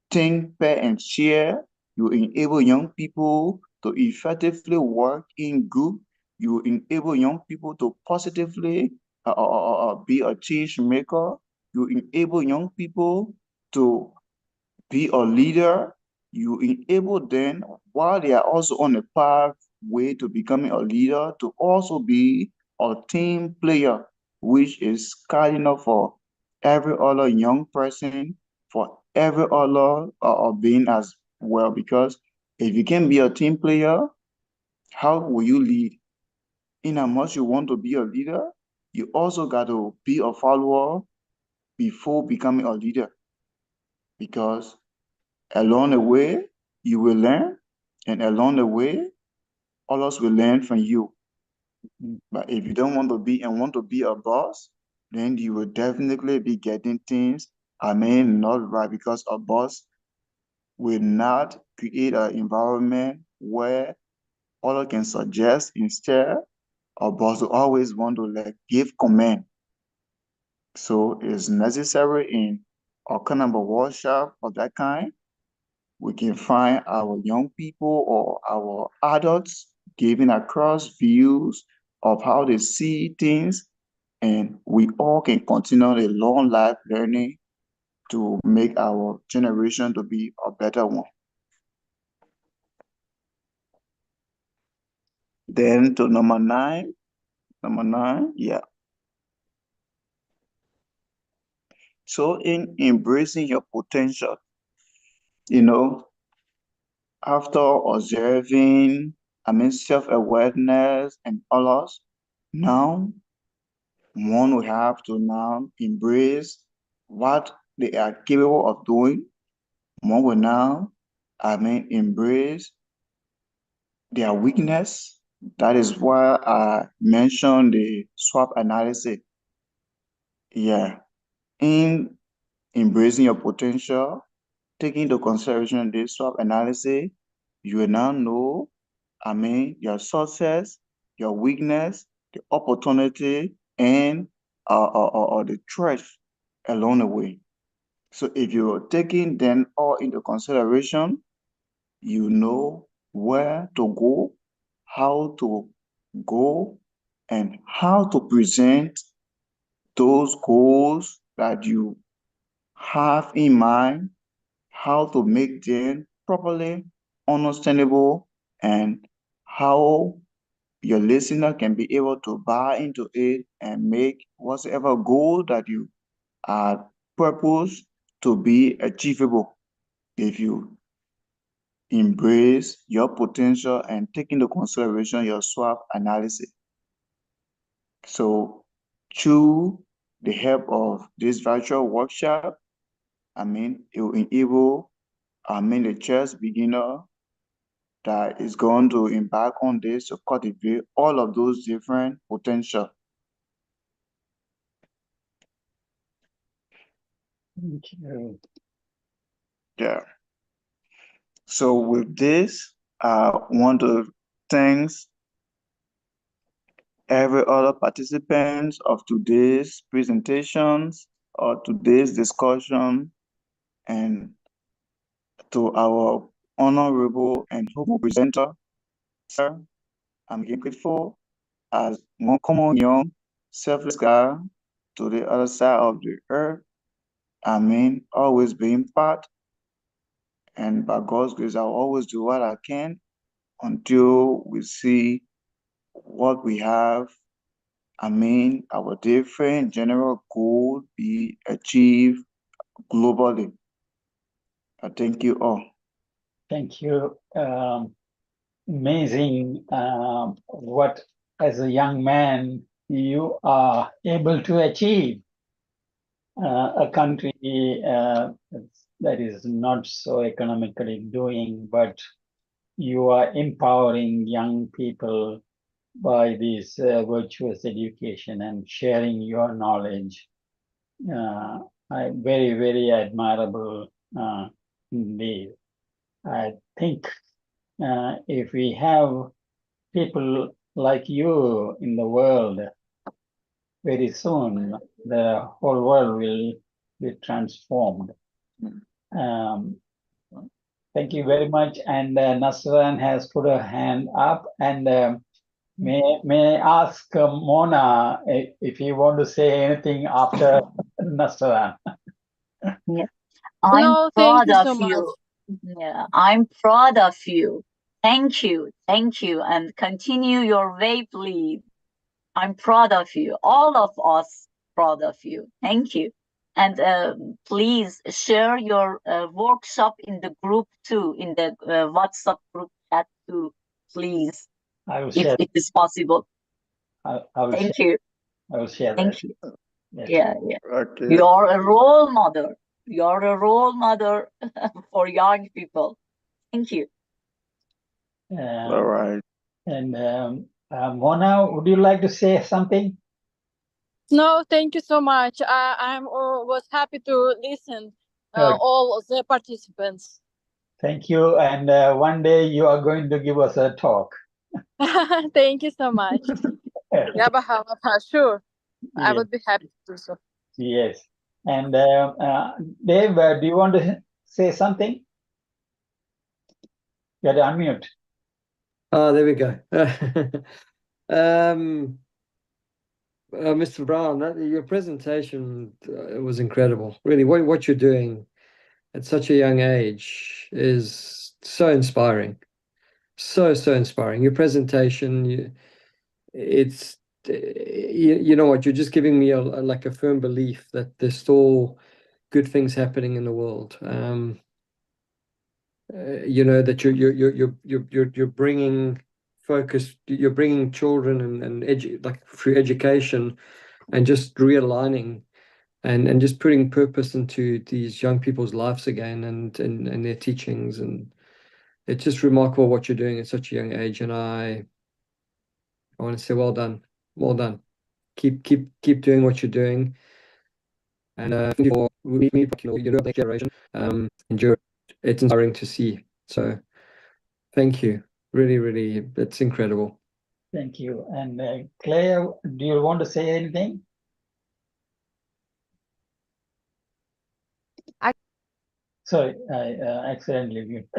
think, pair, and share. You enable young people to effectively work in group. You enable young people to positively be a change maker. You enable young people to be a leader. You enable them, while they are also on a pathway to becoming a leader, to also be a team player, which is cardinal for every other young person, for every other being as well. Because if you can be a team player, how will you lead? In as much you want to be a leader, you also got to be a follower before becoming a leader. Because along the way, you will learn, and along the way, others will learn from you. But if you don't want to be and want to be a boss, then you will definitely be getting things, not right, because a boss will not create an environment where others can suggest. Instead, a boss will always want to give command. So it's necessary in a kind of a workshop of that kind. We can find our young people or our adults giving across views of how they see things, and we all can continue a long life learning to make our generation to be a better one. Then to number nine, yeah. So in embracing your potential, after observing, self-awareness and others, now one will have to now embrace what they are capable of doing. One will now, embrace their weakness. That is why I mentioned the SWOT analysis. Yeah, in embracing your potential, taking into consideration this SWOT analysis, you will now know, your success, your weakness, the opportunity, and or the trash along the way. So if you're taking them all into consideration, you know where to go, how to go, and how to present those goals that you have in mind, how to make them properly understandable, and how your listener can be able to buy into it and make whatever goal that you are purpose to be achievable if you embrace your potential and take into consideration your SWOT analysis. So through the help of this virtual workshop, it will enable, the chess beginner that is going to embark on this to cultivate all of those different potential. Thank you. Yeah. So with this, I want to thank every other participants of today's presentations or today's discussion, and to our honorable and humble presenter, sir. I'm grateful as one common young, selfless guy to the other side of the earth. Always being part, and by God's grace, I'll always do what I can until we see what we have. Our different general goal be achieved globally. I thank you all. Thank you. Amazing what, as a young man, you are able to achieve. A country that is not so economically doing, but you are empowering young people by this virtuous education and sharing your knowledge. Very, very admirable indeed. I think if we have people like you in the world, very soon the whole world will be transformed. Thank you very much. And Nasran has put her hand up, and may I ask Mona if you want to say anything after Nasran? Yeah. I'm No, proud thank you so of you. much. Yeah, I'm proud of you. Thank you, and continue your way, please. I'm proud of you. All of us proud of you. Thank you. And please share your workshop in the group too, in the WhatsApp group chat too, please, I will if share. it is possible. I will Thank share. you. I will share Thank that. you. Yes. Yeah. Okay. You're a role model. You're a role model for young people. Thank you. All right. And Mona, would you like to say something? No, thank you so much. I was happy to listen all the participants. Thank you. And one day you are going to give us a talk. Thank you so much. Yeah, sure. I Yeah. would be happy to do so. Yes. And Dave, do you want to say something? You have to unmute. Oh, there we go. Mr. Brown, your presentation was incredible. Really, what you're doing at such a young age is so inspiring. So inspiring. Your presentation, you know what, you're just giving me like a firm belief that there's still good things happening in the world. That you're bringing focus, you're bringing children and like through education and just realigning and just putting purpose into these young people's lives again and their teachings. And it's just remarkable what you're doing at such a young age. And I want to say well done. Keep doing what you're doing. And for me, your next generation, it's inspiring to see. So thank you. Really, it's incredible. Thank you. And Claire, do you want to say anything? Sorry, I accidentally muted.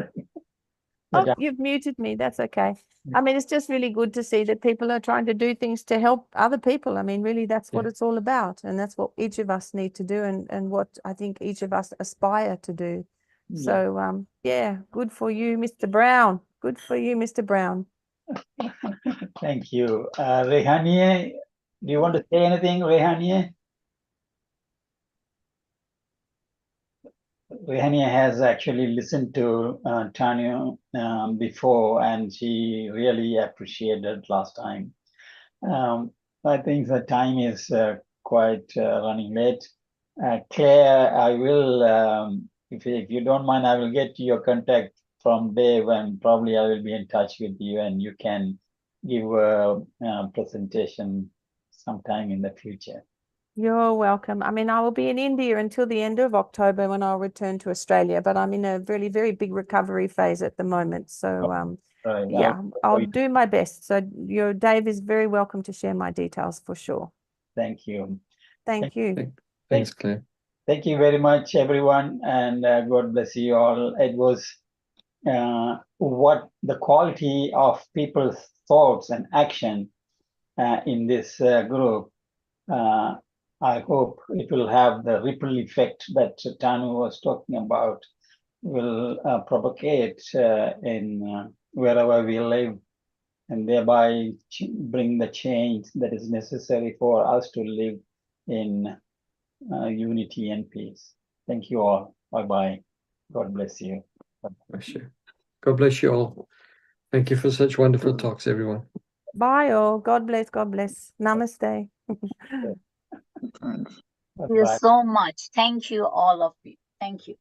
Oh, But, you've muted me. That's okay. I mean, it's just really good to see that people are trying to do things to help other people. I mean, really, that's what Yeah. it's all about. And that's what each of us need to do and what I think each of us aspire to do. yeah. So, yeah, good for you, Mr. Brown. Good for you, Mr. Brown. Thank you. Rehanie, do you want to say anything, Rehanie? Rehania has actually listened to Tanya before, and she really appreciated last time. I think the time is quite running late. Claire, I will, if you don't mind, I will get your contact from Dave, and probably I will be in touch with you, and you can give a presentation sometime in the future. You're welcome. I mean, I will be in India until the end of October when I'll return to Australia, but I'm in a really, very big recovery phase at the moment. So, Right. yeah, I'll do my best. So your Dave is very welcome to share my details for sure. Thank you. Thank you. Thanks, Claire. Thank you very much, everyone, and God bless you all. It was what the quality of people's thoughts and action in this group. I hope it will have the ripple effect that Tanu was talking about, will propagate in wherever we live, and thereby bring the change that is necessary for us to live in unity and peace. Thank you all. Bye-bye. God bless you. Bless you. God bless you all. Thank you for such wonderful talks, everyone. Bye all. God bless. God bless. Namaste. Thanks. Thank you so much. Thank you, all of you. Thank you.